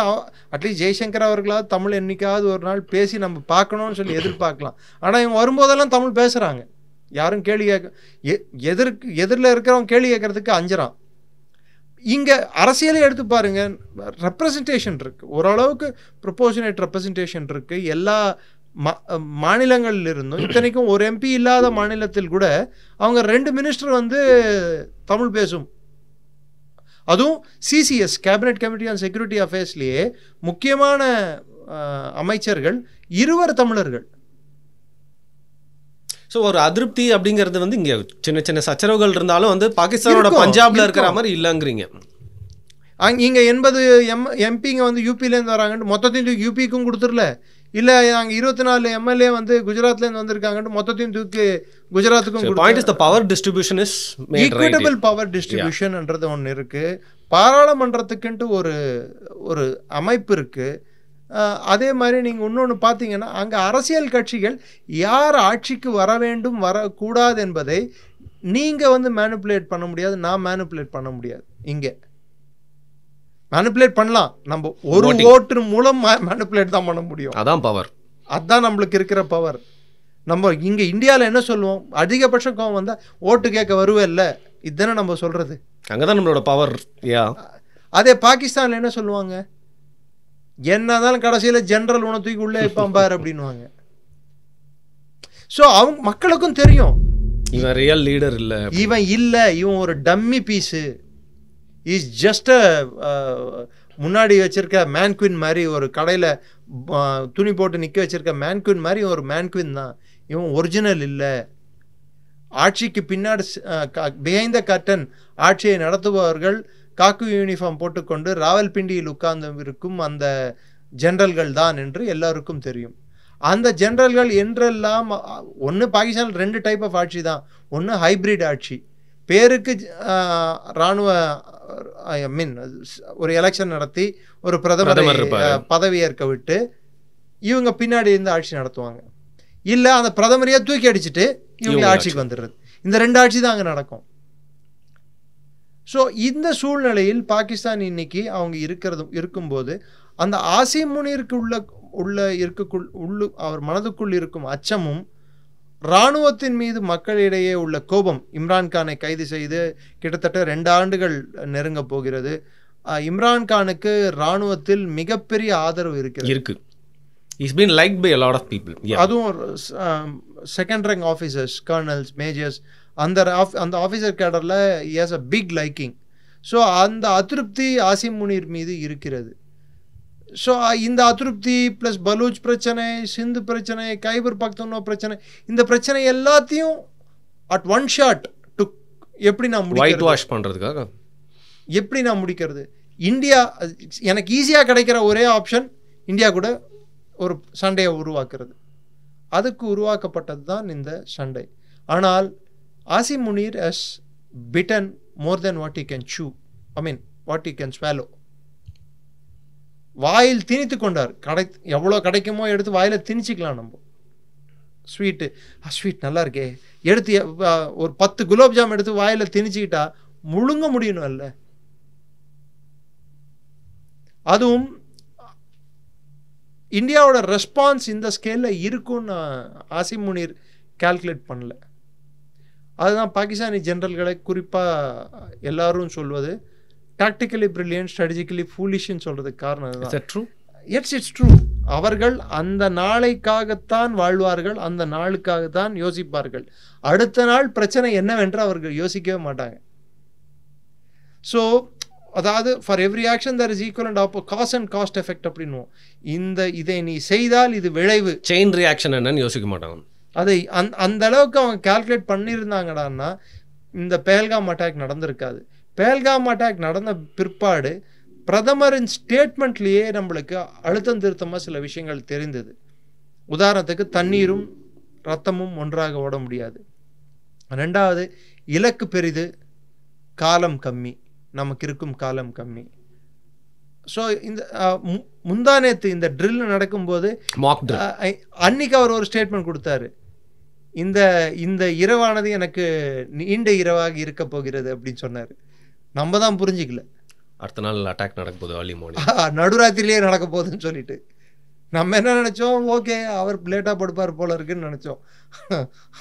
அட்லீஸ்ட் ஜெய்சங்கர் அவர்களாவது தமிழ் என்னைக்காவது ஒரு நாள் பேசி நம்ம பார்க்கணும்னு சொல்லி எதிர்பார்க்கலாம். ஆனால் இவங்க வரும்போதெல்லாம் தமிழ் பேசுகிறாங்க, யாரும் கேள்வி எதிரில் இருக்கிறவங்க கேள்வி கேட்கறதுக்கு அஞ்சுறான். இங்கே அரசியலே எடுத்து பாருங்க, ரெப்ரசன்டேஷன் இருக்குது, ஓரளவுக்கு ப்ரொபோர்ஷனேட் ரெப்ரசன்டேஷன் இருக்குது எல்லா மாநிலங்களில் இருந்தும். இத்தனைக்கும் ஒரு எம்பி இல்லாத மாநிலத்தில் கூட அவங்க 2 மினிஸ்டர் வந்து தமிழ் பேசும். அதுவும் CCS cabinet committee on security அஃபேர்ஸ்லேயே முக்கியமான அமைச்சர்கள் 2 தமிழர்கள். ஸோ ஒரு அதிருப்தி அப்படிங்கிறது வந்து இங்கே சின்ன சின்ன சச்சரவுகள் இருந்தாலும் வந்து பாகிஸ்தானோட பஞ்சாப்ல இருக்கிற மாதிரி இல்லைங்கிறீங்க. இங்கே 80 எம்பிங்க வந்து யூபிலேருந்து வராங்கன்ட்டு மொத்தத்தையும் யூபிக்கும் கொடுத்துடல, இல்லை அங்கே 24 எம்எல்ஏ வந்து குஜராத்லேருந்து வந்திருக்காங்கன்ட்டு மொத்தத்தையும் தூக்கி குஜராத்துக்கும். Point is the power distribution is equitable power டிஸ்ட்ரிபியூஷன்ன்றது ஒன்று இருக்குது. பாராளுமன்றத்துக்குன்ட்டு ஒரு அமைப்பு இருக்குது. அதே மாதிரி நீங்கள் இன்னொன்று பார்த்தீங்கன்னா அங்கே அரசியல் கட்சிகள் யார் ஆட்சிக்கு வர வேண்டும் வரக்கூடாது என்பதை நீங்கள் வந்து மேனிப்புலேட் பண்ண முடியாது, நான் மேனிப்புலேட் பண்ண முடியாது. இங்கே மேனிப்புலேட் பண்ணலாம், நம்ம ஒரு ஓட்டு மூலம் மேனிப்புலேட் தான் பண்ண முடியும். அதான் பவர், அதுதான் நம்மளுக்கு இருக்கிற பவர். நம்ம இங்கே இந்தியாவில் என்ன சொல்லுவோம், அதிகபட்சம் கோவம் வந்தால் ஓட்டு கேட்க வருவேல்ல, இதுதானே நம்ம சொல்கிறது. அங்கே தான் நம்மளோட பவர். அதே பாகிஸ்தானில் என்ன சொல்லுவாங்க, என்னதான் கடைசியில் ஜெனரல் உன தூக்கி உள்ளே வைப்பான் பார் அப்படின்வாங்க. ஸோ அவங்க மக்களுக்கும் தெரியும் இவன் ரியல் லீடர் இல்லை, இவன் ஒரு டம்மி பீஸு, இஸ் ஜஸ்ட் முன்னாடி வச்சிருக்க மேன்குவின் மாதிரி, ஒரு கடையில் துணி போட்டு நிற்க வச்சிருக்க மேன்குவின் மாதிரி ஒரு மேன்குவின் தான், இவன் ஒரிஜினல் இல்லை. ஆட்சிக்கு பின்னாடி பிஹைண்ட் த கர்டன் ஆட்சியை நடத்துபவர்கள் காக்கு யூனிஃபார்ம் போட்டுக்கொண்டு ராவல்பிண்டியில் உட்கார்ந்து இருக்கும் அந்த ஜெனரல்கள் தான் என்று எல்லாருக்கும் தெரியும். அந்த ஜெனரல்கள் என்றெல்லாம் ஒன்று பாகிஸ்தான் 2 டைப் ஆஃப் ஆட்சி தான். ஒன்று ஹைப்ரிட் ஆட்சி, பேருக்கு இராணுவ ஒரு எலெக்ஷன் நடத்தி ஒரு பிரதமர் பதவியேற்க விட்டு இவங்க பின்னாடி இருந்து ஆட்சி நடத்துவாங்க. இல்லை அந்த பிரதமரையே தூக்கி அடிச்சுட்டு இவங்க ஆட்சிக்கு வந்துடுறது. இந்த 2 ஆட்சி தான் அங்கே நடக்கும். ஸோ இந்த சூழ்நிலையில் பாகிஸ்தான் இன்னைக்கு அவங்க இருக்கும்போது அந்த ஆசிம் முனீருக்கு அவர் மனதுக்குள் இருக்கும் அச்சமும் இராணுவத்தின் மீது மக்களிடையே உள்ள கோபம், இம்ரான்கானை கைது செய்து கிட்டத்தட்ட 2 ஆண்டுகள் நெருங்க போகிறது. இம்ரான்கானுக்கு இராணுவத்தில் மிகப்பெரிய ஆதரவு இருக்கு. He's been liked by a lot of people. அதுவும் second rank officers, colonels, majors, அந்த ஆஃபீஸர் கேடரில் has a big liking. So அந்த அதிருப்தி ஆசிம் முனீர் மீது இருக்கிறது. ஸோ இந்த அதிருப்தி ப்ளஸ் பலூச் பிரச்சனை, சிந்து பிரச்சனை, கைபர் பக்துன்வா பிரச்சனை, இந்த பிரச்சனை எல்லாத்தையும் அட் ஒன் ஷாட் எப்படி நான் ஒயிட் வாஷ் பண்ணுறதுக்காக எப்படி நான் முடிக்கிறது? இந்தியா எனக்கு ஈஸியாக கிடைக்கிற ஒரே ஆப்ஷன் இந்தியா கூட ஒரு சண்டையை உருவாக்குறது. அதுக்கு உருவாக்கப்பட்டது தான் இந்த சண்டை. ஆனால் Asim Munir has bitten more than what he can chew, what he can swallow. வாயில் திணித்து கொண்டார். எவ்வளோ கிடைக்குமோ எடுத்து வாயில் திணிச்சிக்கலாம். நம்ம ஸ்வீட் நல்லா இருக்கே எடுத்து ஒரு 10 குலோப்ஜாம் எடுத்து வாயில் திணிச்சிக்கிட்டா முழுங்க முடியணும் அல்ல. அதுவும் இந்தியாவோட ரெஸ்பான்ஸ் இந்த ஸ்கேலில் இருக்கும்னு ஆசிம் முனீர் கால்குலேட் பண்ணல. அதுதான் பாகிஸ்தானி ஜெனரல்களை குறிப்பாக எல்லாரும் சொல்வது டாக்டிக்கலி பிரில்லியன்ட், ஸ்ட்ராட்டஜிக்கலி ஃபூலிஷ்னு சொல்கிறதுக்கு காரணம் அதுதான். It's true. அவர்கள் அந்த நாளைக்காகத்தான் வாழ்வார்கள், அந்த நாளுக்காகத்தான் யோசிப்பார்கள். அடுத்த நாள் பிரச்சனை என்னவென்று அவர்கள் யோசிக்கவே மாட்டாங்க. ஸோ அதாவது for every action there is equal and cause and cost effect அப்படின்னுவோம். இதை நீ செய்தால் இது விளைவு, செயின் ரியாக்ஷன் என்னன்னு யோசிக்க மாட்டாங்க. அதை அந்த அளவுக்கு அவங்க கால்குலேட் பண்ணியிருந்தாங்கடான்னா இந்த பேல்காம் அட்டாக் நடந்திருக்காது. பேல்காம் அட்டாக் நடந்த பிற்பாடு பிரதமரின் ஸ்டேட்மெண்ட்லேயே நம்மளுக்கு அழுத்தம் திருத்தமாக சில விஷயங்கள் தெரிந்தது. உதாரணத்துக்கு தண்ணீரும் ரத்தமும் ஒன்றாக ஓட முடியாது. 2வது, இலக்கு பெரிது, காலம் கம்மி, நமக்கு இருக்கும் காலம் கம்மி. ஸோ இந்த முந்தானேத்து இந்த ட்ரில் நடக்கும்போது அன்னைக்கு அவர் ஒரு ஸ்டேட்மெண்ட் கொடுத்தாரு, இந்த இரவானது எனக்கு நீண்ட இரவாக இருக்க போகிறது அப்படின்னு சொன்னார். நம்ம தான் புரிஞ்சிக்கல. அடுத்த நாள் அட்டாக் நடக்க போகுது, நடுராத்திரிலேயே நடக்க போகுதுன்னு சொல்லிட்டு நம்ம என்ன நினச்சோம், ஓகே அவர் லேட்டாக படுப்பார் போல இருக்குன்னு நினச்சோம்.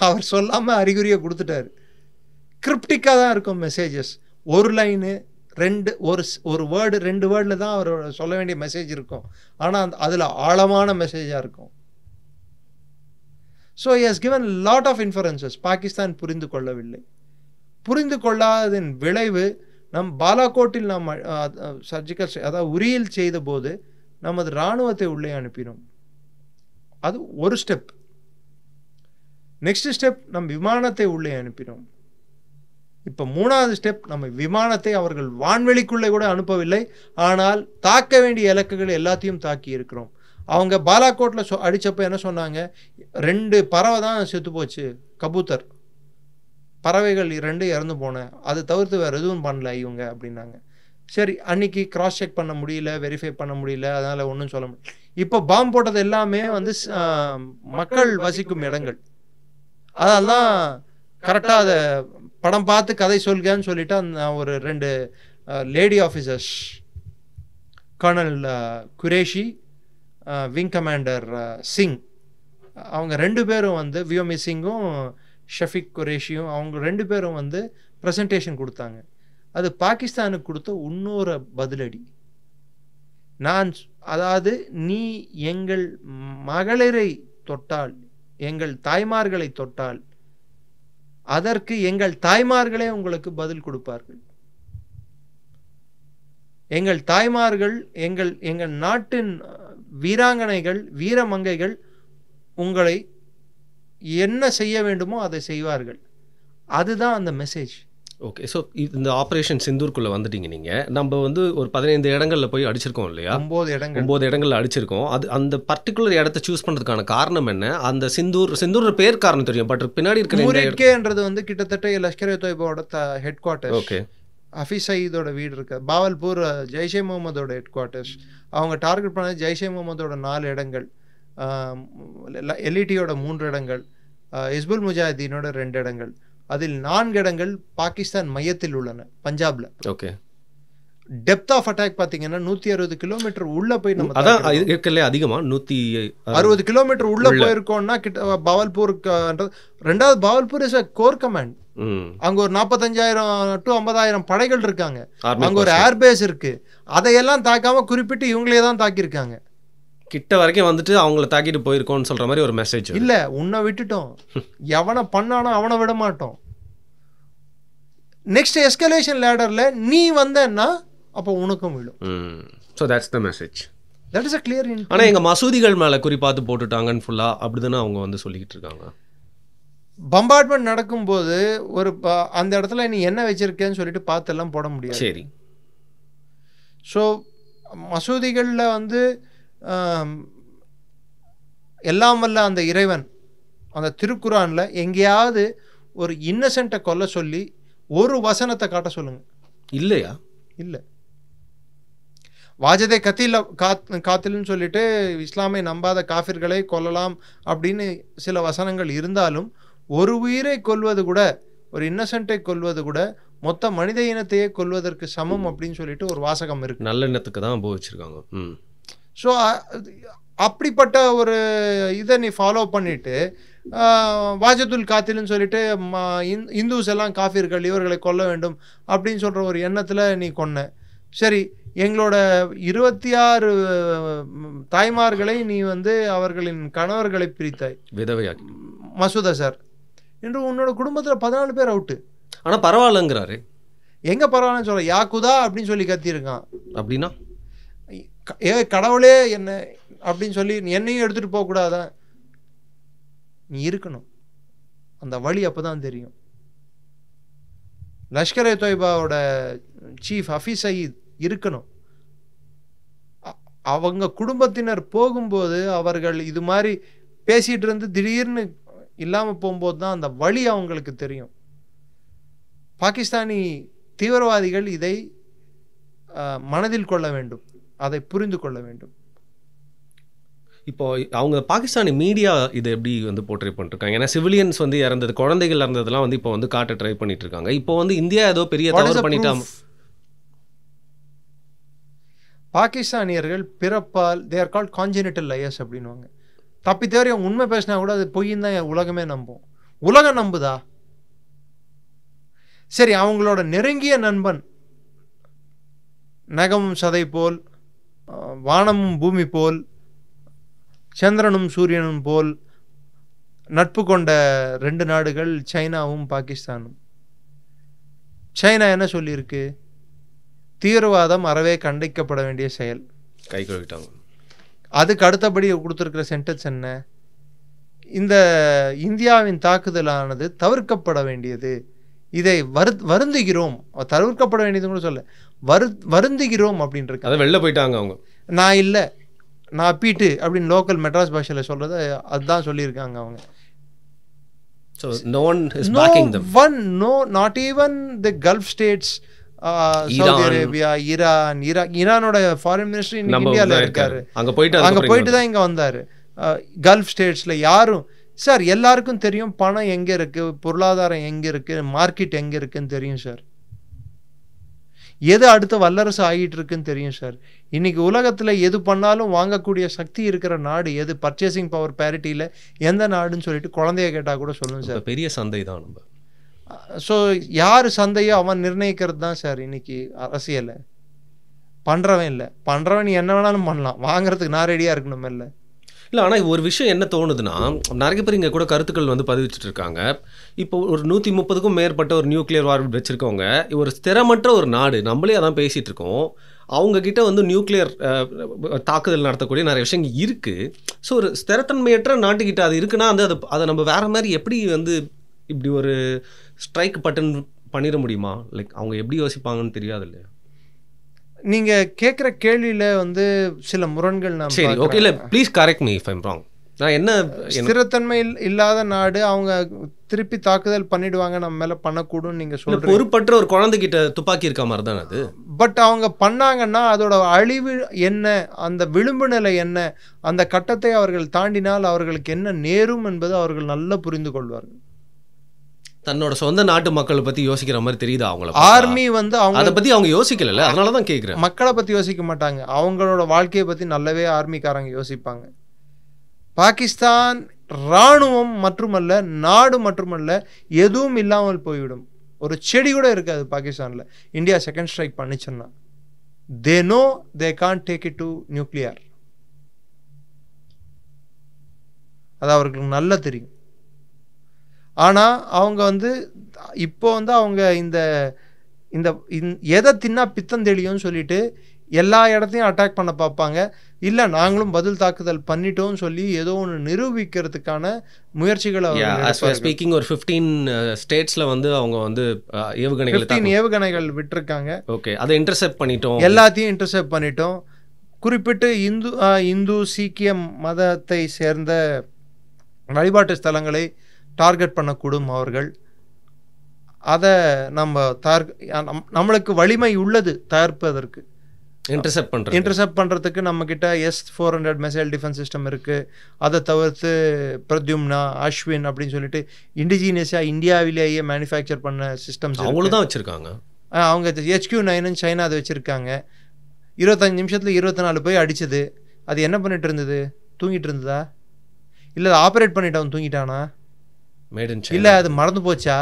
அவர் சொல்லாமல் அறிகுறியை கொடுத்துட்டாரு. கிரிப்டிக்காக தான் இருக்கும் மெசேஜஸ். ஒரு லைனு ஒரு வேர்டு 2 வேர்டில் தான் அவர் சொல்ல வேண்டிய மெசேஜ் இருக்கும். ஆனால் அதில் ஆழமான மெசேஜாக இருக்கும். So he has given lot of inferences. Pakistan புரிந்து கொள்ளவில்லை. புரிந்து கொள்ளாததின் விளைவு பாலாகோட்டில் நாம் சர்ஜிக்கல் அதாவது உரியில் செய்த போது நமது இராணுவத்தை உள்ளே அனுப்பினோம். அது ஒரு ஸ்டெப். நெக்ஸ்ட் ஸ்டெப் விமானத்தை உள்ளே அனுப்பினோம். இப்போ 3வது ஸ்டெப், நம்ம விமானத்தை அவர்கள் வான்வெளிக்குள்ளே கூட அனுப்பவில்லை, ஆனால் தாக்க வேண்டிய இலக்குகள் எல்லாத்தையும் தாக்கி இருக்கிறோம். அவங்க பாலாகோட்டில் அடித்தப்போ என்ன சொன்னாங்க, 2 பறவை தான் செத்து போச்சு, கபூத்தர் பறவைகள் 2 இறந்து போனேன், அது தவிர்த்து வேறு எதுவும் பண்ணல இவங்க அப்படின்னாங்க. சரி, அன்னைக்கு கிராஸ் செக் பண்ண முடியல, வெரிஃபை பண்ண முடியல, அதனால் ஒன்றும் சொல்ல முடியல. இப்போ பாம்பு போட்டது எல்லாமே மக்கள் வசிக்கும் இடங்கள். அதெல்லாம் கரெக்டாக அதை படம் பார்த்து கதை சொல்கன்னு சொல்லிட்டு ஒரு 2 lady officers, colonel Qureshi, wing commander Singh, அவங்க 2 பேரும் வியோமி சிங்கும் ஷஃபிக் குரேஷியும் அவங்க 2 பேரும் ப்ரெசன்டேஷன் கொடுத்தாங்க. அது பாகிஸ்தானுக்கு கொடுத்த இன்னொரு பதிலடி. அதாவது நீ எங்கள் மகளிரை தொட்டால், எங்கள் தாய்மார்களை தொட்டால் அதற்கு எங்கள் தாய்மார்களே உங்களுக்கு பதில் கொடுப்பார்கள். எங்கள் தாய்மார்கள், எங்கள் நாட்டின் வீராங்கனைகள், வீரமங்கைகள் உங்களை என்ன செய்ய வேண்டுமோ அதை செய்வார்கள். அதுதான் அந்த மெசேஜ். ஓகே. ஸோ இந்த ஆப்ரேஷன் சிந்தூர்க்குள்ளே வந்துட்டீங்க நீங்கள். நம்ம ஒரு 15 இடங்களில் போய் அடிச்சிருக்கோம் இல்லையா? 9 இடங்களில் அடிச்சிருக்கோம். அந்த பர்டிகுலர் இடத்த சூஸ் பண்ணுறதுக்கான காரணம் என்ன? அந்த சிந்தூர் பேர் காரணம் தெரியும், பட் பின்னாடி இருக்கிறது கிட்டத்தட்ட லஷ்கர் தொய்பாவோட ஹெட் குவார்ட்டர்ஸ். ஓகே. ஹஃபீஸ் சயீதோட வீடு இருக்கு. பாவல்பூர் ஜெய்ஷே முகமதோட ஹெட் குவார்ட்டர்ஸ். அவங்க டார்கெட் பண்ணது ஜெய்ஷே முகமதோட 4 இடங்கள். எல்இடியோட 3 இடங்கள், ஹிஸ்புல் முஜாஹிதீனோட 2 இடங்கள், அதில் 4 இடங்கள் பாகிஸ்தான் மையத்தில் உள்ளன பஞ்சாப்ல. ஓகே. டெப்த் ஆஃப் அட்டாக் பார்த்தீங்கன்னா 160 கிலோமீட்டர் உள்ள போய் நம்ம அதான் இருக்கல அதிகமா 160 கிலோமீட்டர் உள்ள போயிருக்கோம்னா கிட்ட பவல்பூர். ரெண்டாவது பவல்பூர் இஸ் கோர் கமாண்ட். அங்க ஒரு 45,000 to 50,000 படைகள் இருக்காங்க. அங்க ஒரு ஏர்பேஸ் இருக்கு. அதையெல்லாம் தாக்காம குறிப்பிட்டு இவங்களே தான் தாக்கியிருக்காங்க. கிட்ட வரைக்கும் வந்துட்டு அவங்கள தாக்கிட்டு போயிருக்கோம்னு சொல்ற மாதிரி ஒரு மெசேஜ். இல்ல, உன்னை விட்டுட்டோம், எவனை பண்ணானோ அவனை விட மாட்டோம். நெக்ஸ்ட் எஸ்கலேஷன் லேடர்ல நீ வந்தன்னா அப்போ உனக்கும் விடும். So that's the message. That is a clear. ஆனால் எங்கள் மசூதிகள் மேலே குறிப்பாத்து போட்டுட்டாங்கன்னு ஃபுல்லாக அப்படிதானே அவங்க வந்து சொல்லிக்கிட்டு இருக்காங்க. பம்பார்ட்மெண்ட் நடக்கும்போது ஒரு அந்த இடத்துல நீ என்ன வச்சிருக்கேன்னு சொல்லிட்டு பார்த்தெல்லாம் போட முடியாது. சரி. ஸோ மசூதிகளில் வந்து எல்லாம் வல்ல அந்த இறைவன் அந்த திருக்குரானில் எங்கேயாவது ஒரு இன்னசென்ட்டை கொல்ல சொல்லி ஒரு வசனத்தை காட்ட சொல்லுங்க. இல்லையா? இல்லை. வாஜதே கத்தில காத்தில்னு சொல்லிட்டு இஸ்லாமை நம்பாத காஃபிர்களை கொல்லலாம் அப்படின்னு சில வசனங்கள் இருந்தாலும் ஒரு உயிரை கொல்வது கூட, ஒரு இன்னசென்ட்டை கொல்வது கூட மொத்த மனித இனத்தையே கொல்வதற்கு சமம் அப்படின்னு சொல்லிட்டு ஒரு வாசகம் இருக்கு. நல்ல எண்ணத்துக்கு தான் போச்சிருக்காங்க. ஸோ அப்படிப்பட்ட ஒரு இதை நீ ஃபாலோ பண்ணிட்டு வாஜதுல் காத்தில்னு சொல்லிட்டு இந்துஸ் எல்லாம் காஃபிர்கள், இவர்களை கொல்ல வேண்டும் அப்படின்னு சொல்ற ஒரு எண்ணத்துல நீ கொன்ன. சரி, எங்களோட 26 தாய்மார்களை நீ வந்து அவர்களின் கணவர்களை பிரித்தாய், விதவையாக்கி மசூதா சார் என்று உன்னோட குடும்பத்தில் 14 பேர் அவுட்டு. ஆனால் பரவாயில்லங்கிறாரு. எங்க பரவாயில்லன்னு சொல்ல, யாக்குதா அப்படின்னு சொல்லி கத்தியிருக்கான். அப்படின்னா ஏ கடவுளே என்ன அப்படின்னு சொல்லி என்னையும் எடுத்துட்டு போக கூடாதா? நீ இருக்கணும், அந்த வழி அப்பதான் தெரியும். லஷ்கர்-ஏ தொய்பாவோட சீஃப் ஹஃபீஸ் சயீத் இருக்கணும். அவங்க குடும்பத்தினர் போகும்போது அவர்கள் இது மாதிரி பேசிட்டு இருந்து திடீர்னு இல்லாம போகும்போது தான் அந்த வழி அவங்களுக்கு தெரியும். பாகிஸ்தானி தீவிரவாதிகள் இதை மனதில் கொள்ள வேண்டும், அதை புரிந்து கொள்ள வேண்டும். இப்போ அவங்க பாகிஸ்தானி மீடியா இதை எப்படி வந்து போர்ட்ரே பண்ணிருக்காங்க? ஏன்னா சிவிலியன்ஸ் வந்து இறந்தது, குழந்தைகள் இறந்ததெல்லாம் வந்து இப்போ வந்து காட்ட ட்ரை பண்ணிட்டு இருக்காங்க. இப்போ வந்து இந்தியா ஏதோ பெரிய தவறு பண்ணிட்டாங்க. பாகிஸ்தானியர்கள் பிறப்பால் they are called congenital liars அப்படின்வாங்க. தப்பி தேவையா உண்மை பேசினா கூட அது பொய்ன்னு தான் உலகமே நம்பும். உலகம் நம்புதா? சரி, அவங்களோட நெருங்கிய நண்பன் நகமும் சதை போல், வானமும் பூமி போல், சந்திரனும் சூரியனும் போல் நட்பு கொண்ட 2 நாடுகள் சைனாவும் பாகிஸ்தானும். சைனா என்ன சொல்லியிருக்கு? தீவிரவாதம் அறவே கண்டிக்கப்பட வேண்டிய செயல். கை கழுவிட்டாங்க. அதுக்கு அடுத்தபடி கொடுத்துருக்கிற சென்டென்ஸ் என்ன? இந்த இந்தியாவின் தாக்குதலானது தவிர்க்கப்பட வேண்டியது, இதை வருந்துகிறோம். தவிர்க்கப்பட வேண்டியது கூட சொல்ல, வருந்துகிறோம் அப்படின்ட்டு. அதை வெளில போயிட்டாங்க அவங்க. நான் இல்லை, நான் பீட்டு அப்படின்னு லோக்கல் மெட்ராஸ் பாஷையில் சொல்றது அதுதான் சொல்லியிருக்காங்க அவங்க. So no one is backing them. No, not even the Gulf states, Saudi Arabia, ஈரானோட ஃபாரின் மினிஸ்டர் இன்னைக்கு இந்தியாவில் இருக்காரு. அங்கே போயிட்டு தான் இங்கே வந்தார். கல்ஃப் ஸ்டேட்ஸில் யாரும் சார், எல்லாருக்கும் தெரியும் பணம் எங்கே இருக்கு, பொருளாதாரம் எங்கே இருக்கு, மார்க்கெட் எங்கே இருக்குன்னு தெரியும் சார். எது அடுத்த வல்லரசு ஆகிட்டு இருக்குன்னு தெரியும் சார். இன்னைக்கு உலகத்தில் எது பண்ணாலும் வாங்கக்கூடிய சக்தி இருக்கிற நாடு எது, பர்ச்சேசிங் பவர் பேரிட்டியில் எந்த நாடுன்னு சொல்லிட்டு குழந்தைய கேட்டால் கூட சொல்லுங்க சார். பெரிய சந்தை தான் நம்ம. ஸோ யார் சந்தையோ அவன் நிர்ணயிக்கிறது தான் சார் இன்னைக்கு அரசியலை. பண்ணுறவன் இல்லை, பண்ணுறவன் நீ என்ன வேணாலும் பண்ணலாம், வாங்குறதுக்கு நான் ரெடியாக இருக்கணும் இல்லை. இல்லை, ஆனால் ஒரு விஷயம் என்ன தோணுதுன்னா, நிறைய பேர் இங்கே கூட கருத்துக்கள் வந்து பதிவிச்சுட்டு இருக்காங்க. இப்போ ஒரு 130க்கும் மேற்பட்ட ஒரு நியூக்ளியர் வார்ஹெட் வச்சுருக்கவங்க, ஒரு ஸ்திரமற்ற ஒரு நாடு, நம்மளே அதான் பேசிகிட்டு இருக்கோம். அவங்கக்கிட்ட வந்து நியூக்ளியர் தாக்குதல் நடத்தக்கூடிய நிறைய விஷயங்கள் இருக்குது. ஸோ ஒரு ஸ்திரத்தன்மையற்ற நாட்டுக்கிட்ட அது இருக்குன்னா அதை நம்ம வேறு மாதிரி எப்படி வந்து இப்படி ஒரு ஸ்ட்ரைக் பட்டன் பண்ணிட முடியுமா? லைக் அவங்க எப்படி யோசிப்பாங்கன்னு தெரியாது இல்லையா? நீங்க கேட்குற கேள்வியில வந்து சில முரண்கள். சரி, ஓகே, இல்லை please correct me if I'm wrong. நான் என்ன ஸ்திரத்தன்மை இல்லாத நாடு, அவங்க திருப்பி தாக்குதல் பண்ணிடுவாங்க, நம்ம மேல பண்ணக்கூடும் நீங்க சொல்ற. பொறுப்பற்ற ஒரு குழந்தைகிட்ட துப்பாக்கி இருக்க மாதிரி தானே அது. பட் அவங்க பண்ணாங்கன்னா அதோட அழிவு என்ன, அந்த விளிம்பு நிலை என்ன, அந்த கட்டத்தை அவர்கள் தாண்டினால் அவர்களுக்கு என்ன நேரும் என்பது அவர்கள் நல்லா புரிந்து கொள்வார்கள். தன்னோட சொந்த நாட்டு மக்களை பத்தி யோசிக்கிற மாதிரி தெரியுதா அவங்கள? ஆர்மி வந்து அவங்க அதை பத்தி அவங்க யோசிக்கல, அதனால தான் கேட்குறேன். மக்களை பத்தி யோசிக்க மாட்டாங்க, அவங்களோட வாழ்க்கையை பத்தி நல்லாவே ஆர்மிக்காரங்க யோசிப்பாங்க. பாகிஸ்தான் இராணுவம் மட்டுமல்ல, நாடு மட்டுமல்ல, எதுவும் இல்லாமல் போய்விடும். ஒரு செடி கூட இருக்காது பாகிஸ்தானில் இந்தியா செகண்ட் ஸ்ட்ரைக் பண்ணிச்சுன்னா. They no they can't take it to nuclear. அது அவர்களுக்கு நல்லா தெரியும். ஆனால் அவங்க வந்து இப்போ வந்து அவங்க இந்த இந்த எதை தின்னா பித்தம் தெளியும்னு சொல்லிட்டு எல்லா இடத்தையும் அட்டாக் பண்ண பார்ப்பாங்க. இல்லை நாங்களும் பதில் தாக்குதல் பண்ணிட்டோம்னு சொல்லி ஏதோ ஒன்று நிரூபிக்கிறதுக்கான முயற்சிகளை ஸ்பீக்கிங் ஒரு 15 ஸ்டேட்ஸ்ல வந்து அவங்க வந்து ஏவுகணைகள் விட்டுருக்காங்க. ஓகே, அதை இன்டர்செப்ட் பண்ணிட்டோம், எல்லாத்தையும் இன்டர்செப்ட் பண்ணிட்டோம். குறிப்பிட்டு இந்து சீக்கிய மதத்தை சேர்ந்த வழிபாட்டு ஸ்தலங்களை டார்கெட் பண்ணக்கூடும் அவர்கள். அதை நம்மளுக்கு வலிமை உள்ளது தயாரிப்பதற்கு. இன்டர்செப்ட் பண்ணுறதுக்கு நம்மக்கிட்ட S-400 மிசைல் டிஃபென்ஸ் சிஸ்டம் இருக்குது. அதை தவிர்த்து பிரத்யும்னா, அஸ்வின் அப்படின்னு சொல்லிட்டு இண்டிஜினியஸாக இந்தியாவிலேயே மேனுஃபேக்சர் பண்ண சிஸ்டம்ஸ் அவங்களும் தான் வச்சுருக்காங்க. அவங்க HQ-9 சைனா அதை வச்சுருக்காங்க. 25 நிமிஷத்தில் 24 போய் அடிச்சது. அது என்ன பண்ணிட்டு இருந்தது? தூங்கிட்டு இருந்ததா? இல்லை ஆப்ரேட் பண்ணிட்டவன் தூங்கிட்டானா? இல்லை அது மறந்து போச்சா?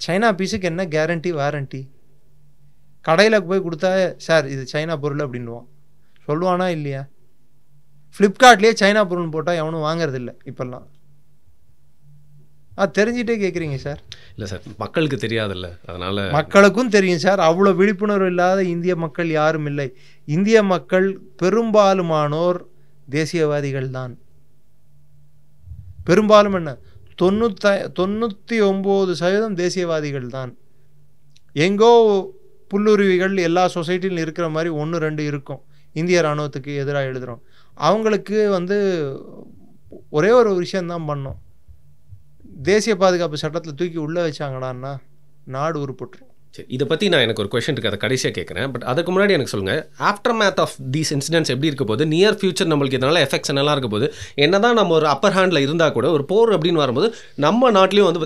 சைனா பீஸுக்கு என்ன கேரண்டி வாரண்டி? கடையில் போய் கொடுத்தா சார் இது சைனா பொருள் அப்படின்வான். சொல்லுவானா இல்லையா? ஃப்ளிப்கார்ட்லேயே சைனா பொருள் போட்டால் எவனும் வாங்கறதில்லை இப்போல்லாம். தெரிஞ்சிட்டே கேட்குறீங்க சார்? இல்லை சார், மக்களுக்கு தெரியாதுல்ல, அதனால் மக்களுக்கும் தெரியும் சார். அவ்வளோ விழிப்புணர்வு இல்லாத இந்திய மக்கள் யாரும் இல்லை. இந்திய மக்கள் பெரும்பாலுமானோர் தேசியவாதிகள் தான். பெரும்பாலும் என்ன 99% தேசியவாதிகள் தான். எங்கோ புல்லுருவிகள் எல்லா சொசைட்டிலும் இருக்கிற மாதிரி 1-2 இருக்கும் இந்திய இராணுவத்துக்கு எதிராக எழுதுகிறோம். அவங்களுக்கு வந்து ஒரே ஒரு விஷயந்தான் பண்ணோம். தேசிய பாதுகாப்பு சட்டத்தில் தூக்கி உள்ளே வச்சாங்கடான்னா நாடு உருப்பட்டுரும். சரி, இதை பற்றி நான் எனக்கு ஒரு கொஸ்டின் இருக்குது, அதை கடைசியாக கேட்குறேன். பட் அதுக்கு முன்னாடி எனக்கு சொல்லுங்கள், aftermath of these incidents எப்படி இருக்க போது, நியர் ஃபியூச்சர் நம்மளுக்கு இதனால் எஃபெக்ட்ஸ் என்னெல்லாம் இருக்க போது, என்ன தான் நம்ம ஒரு அப்பர் ஹேண்டில் இருந்தால் கூட ஒரு போர் அப்படின்னு வரும்போது நம்ம நாட்டிலையும் வந்து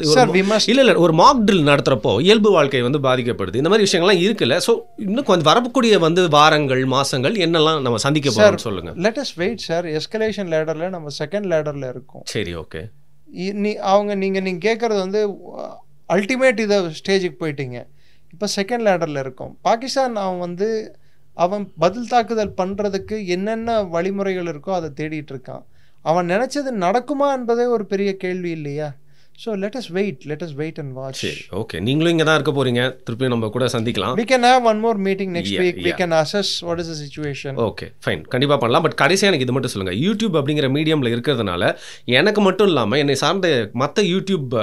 இல்லை ஒரு மாக் ட்ரில் நடத்துகிறப்போ இயல்பு வாழ்க்கை வந்து பாதிக்கப்படுது. இந்த மாதிரி விஷயங்கள்லாம் இருக்குல்ல. ஸோ இன்னும் கொஞ்சம் வரக்கூடிய வந்து வாரங்கள் மாதங்கள் என்னெல்லாம் நம்ம சந்திக்க போகிறோம்னு சொல்லுங்கள். Let us wait sir. Escalation லேடரில் நம்ம செகண்ட் லேடரில் இருக்கோம். சரி, ஓகே. நீங்கள் கேட்குறது வந்து அல்டிமேட் இதை ஸ்டேஜுக்கு போயிட்டீங்க. இப்போ செகண்ட் லேடரில் இருக்கும். பாகிஸ்தான் அவன் பதில் தாக்குதல் பண்ணுறதுக்கு என்னென்ன வழிமுறைகள் இருக்கோ அதை தேடிட்டு இருக்கான். அவன் நினச்சது நடக்குமா என்பதே ஒரு பெரிய கேள்வி இல்லையா? So let us wait and watch. சரி, ஓகே. நீங்களும் இங்கே தான் இருக்க போகிறீங்க, திருப்பி நம்ம கூட சந்திக்கலாம். We can have one more meeting next week. We can assess what is the situation. Okay, fine, கண்டிப்பாக பண்ணலாம். பட் கடைசியாக எனக்கு இது மட்டும் சொல்லுங்கள், யூடியூப் அப்படிங்கிற மீடியமில் இருக்கிறதுனால எனக்கு மட்டும் இல்லாமல் என்னை சார்ந்த மற்ற யூடியூப்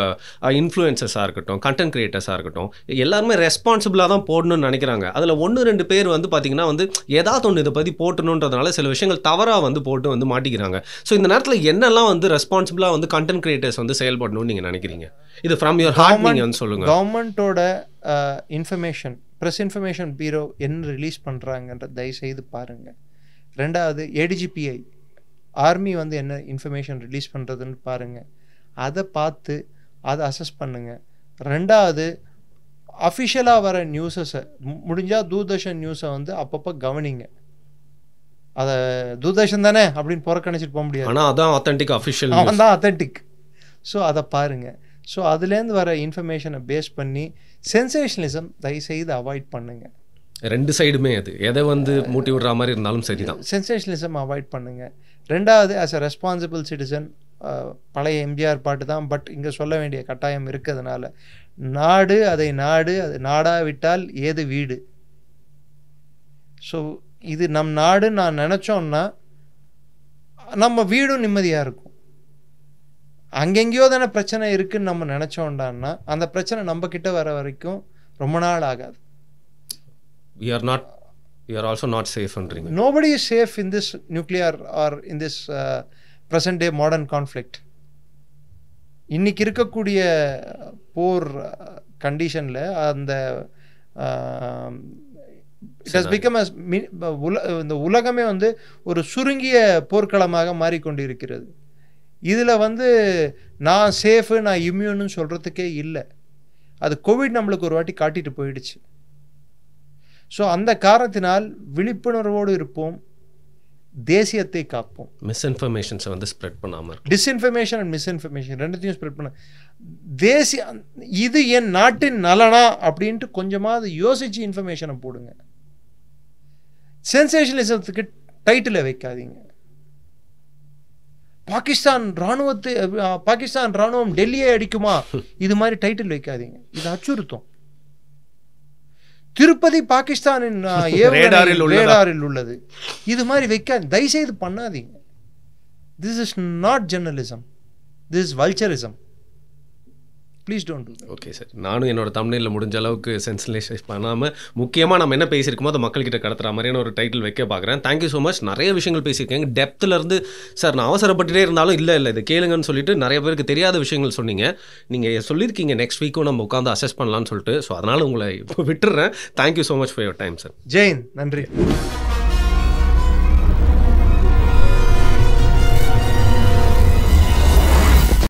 இன்ஃப்ளூயன்சஸாக இருக்கட்டும், கண்டென்ட் கிரியேட்டர்ஸாக இருக்கட்டும், எல்லாருமே ரெஸ்பான்சிபிளாக தான் போடணும்னு நினைக்கிறாங்க. அதில் 1-2 பேர் வந்து பார்த்திங்கன்னா வந்து ஏதாவது ஒன்று இதை பற்றி போட்டணுன்றதுனால சில விஷயங்கள் தவறாக வந்து போட்டு வந்து மாட்டிக்கிறாங்க. ஸோ இந்த நேரத்தில் என்னெல்லாம் வந்து ரெஸ்பான்சிபிளாக வந்து கண்டென்ட் கிரியேட்டர்ஸ் வந்து செயல்படணும்னு நீங்கள் நினைக்கிறீங்க? இது ஃப்ரம் யுவர் ஹார்ட் நீங்க வந்து சொல்லுங்க. கவர்மெண்ட்டோட இன்ஃபர்மேஷன், பிரஸ் இன்ஃபர்மேஷன் பீரோ என்ன ரிலீஸ் பண்ணுறாங்கன்ற தயவுசெய்து பாருங்க. ரெண்டாவது ADGPI ஆர்மி வந்து என்ன இன்ஃபர்மேஷன் ரிலீஸ் பண்ணுறதுன்னு பாருங்க. அதை பார்த்து அதை அசஸ் பண்ணுங்க. ரெண்டாவது அஃபிஷியலாக வர நியூஸஸை முடிஞ்சால் தூர்தர்ஷன் நியூஸை வந்து அப்பப்போ கவனிங்க. அதை தூர்தர்ஷன் தானே அப்படின்னு புறக்கணிச்சிட்டு போக முடியாது. ஆனால் அதான் ஆத்தென்டிக் அஃபிஷியல், அவன் தான் ஆத்தென்டிக். ஸோ அதை பாருங்கள். ஸோ அதுலேருந்து வர இன்ஃபர்மேஷனை பேஸ் பண்ணி சென்சேஷனலிசம் தயவுசெய்து அவாய்ட் பண்ணுங்கள். 2 சைடுமே அது எதை வந்து மூட்டி விடுற மாதிரி இருந்தாலும் சரிதான். சென்சேஷனலிசம் அவாய்ட் பண்ணுங்கள். ரெண்டாவது ஆஸ் அ ரெஸ்பான்சிபிள் சிட்டிசன், பழைய எம்ஜிஆர் பாட்டு தான், பட் இங்கே சொல்ல வேண்டிய கட்டாயம் இருக்கிறதுனால, நாடு அது நாடாவிட்டால் ஏது வீடு. ஸோ இது நம் நாடு நான் நினச்சோன்னா நம்ம வீடும் நிம்மதியாக இருக்கும். அங்கெங்கேயோ தானே பிரச்சனை இருக்குன்னு நம்ம நினச்சோண்டான்னா அந்த பிரச்சனை நம்ம கிட்ட வர வரைக்கும் ரொம்ப நாள் ஆகாது. We are also not safe என்றீங்க. Nobody is safe in this nuclear or in this present day modern conflict. இன்னைக்கு இருக்கக்கூடிய போர் கண்டிஷனில் அந்த இட் ஹஸ் பிகம் இந்த உலகமே வந்து ஒரு சுருங்கிய போர்க்களமாக மாறிக்கொண்டிருக்கிறது. இதில் வந்து நான் சேஃபு நான் இம்யூன்னு சொல்கிறதுக்கே இல்லை. அது கோவிட் நம்மளுக்கு ஒரு வாட்டி காட்டிட்டு போயிடுச்சு. ஸோ அந்த காரணத்தினால் விழிப்புணர்வோடு இருப்போம், தேசியத்தை காப்போம். மிஸ்இன்ஃபர்மேஷன்ஸை வந்து ஸ்ப்ரெட் பண்ணாமல், டிஸ்இன்ஃபர்மேஷன் அண்ட் மிஸ்இன்ஃபர்மேஷன் ரெண்டுத்தையும் ஸ்ப்ரெட் பண்ண தேசிய இது என் நாட்டின் நலனா அப்படின்ட்டு கொஞ்சமாவது யோசிச்சு இன்ஃபர்மேஷனை போடுங்க. சென்சேஷனலிசத்துக்கு டைட்டில் வைக்காதீங்க. பாகிஸ்தான் ராணுவம் டெல்லியை அடிக்குமா இது மாதிரி டைட்டில் வைக்காதீங்க. இது அச்சுறுத்தும். திருப்பதி பாகிஸ்தானின் ரேடாரில் உள்ளது இது மாதிரி வைக்காது. தயவுசெய்து பண்ணாதீங்க. This is not journalism, this is vulturism. Please don't do that. Okay sir, நானும் என்னோட தம்ப்நெயிலில் முடிஞ்ச அளவுக்கு சென்சேஷனலைஸ் பண்ணாமல் முக்கியமாக நம்ம என்ன பேசியிருக்கோமோ அதை மக்கள்கிட்ட கடத்துற மாதிரியான ஒரு டைட்டில் வைக்க பார்க்குறேன். Thank you so much. நிறைய விஷயங்கள் பேசியிருக்கேங்க டெப்த்தில் இருந்து. சார் நான் அவசரப்பட்டுட்டே இருந்தாலும் இல்லை இதை கேளுங்கன்னு சொல்லிட்டு நிறைய பேருக்கு தெரியாத விஷயங்கள் சொன்னீங்க. நீங்கள் சொல்லியிருக்கீங்க நெக்ஸ்ட் வீக்கும் நம்ம உட்காந்து அசஸ் பண்ணலான்னு சொல்லிட்டு. ஸோ அதனால் உங்களை இப்போ விட்டுறேன். Thank you so much for your time sir. Jain, நன்றி.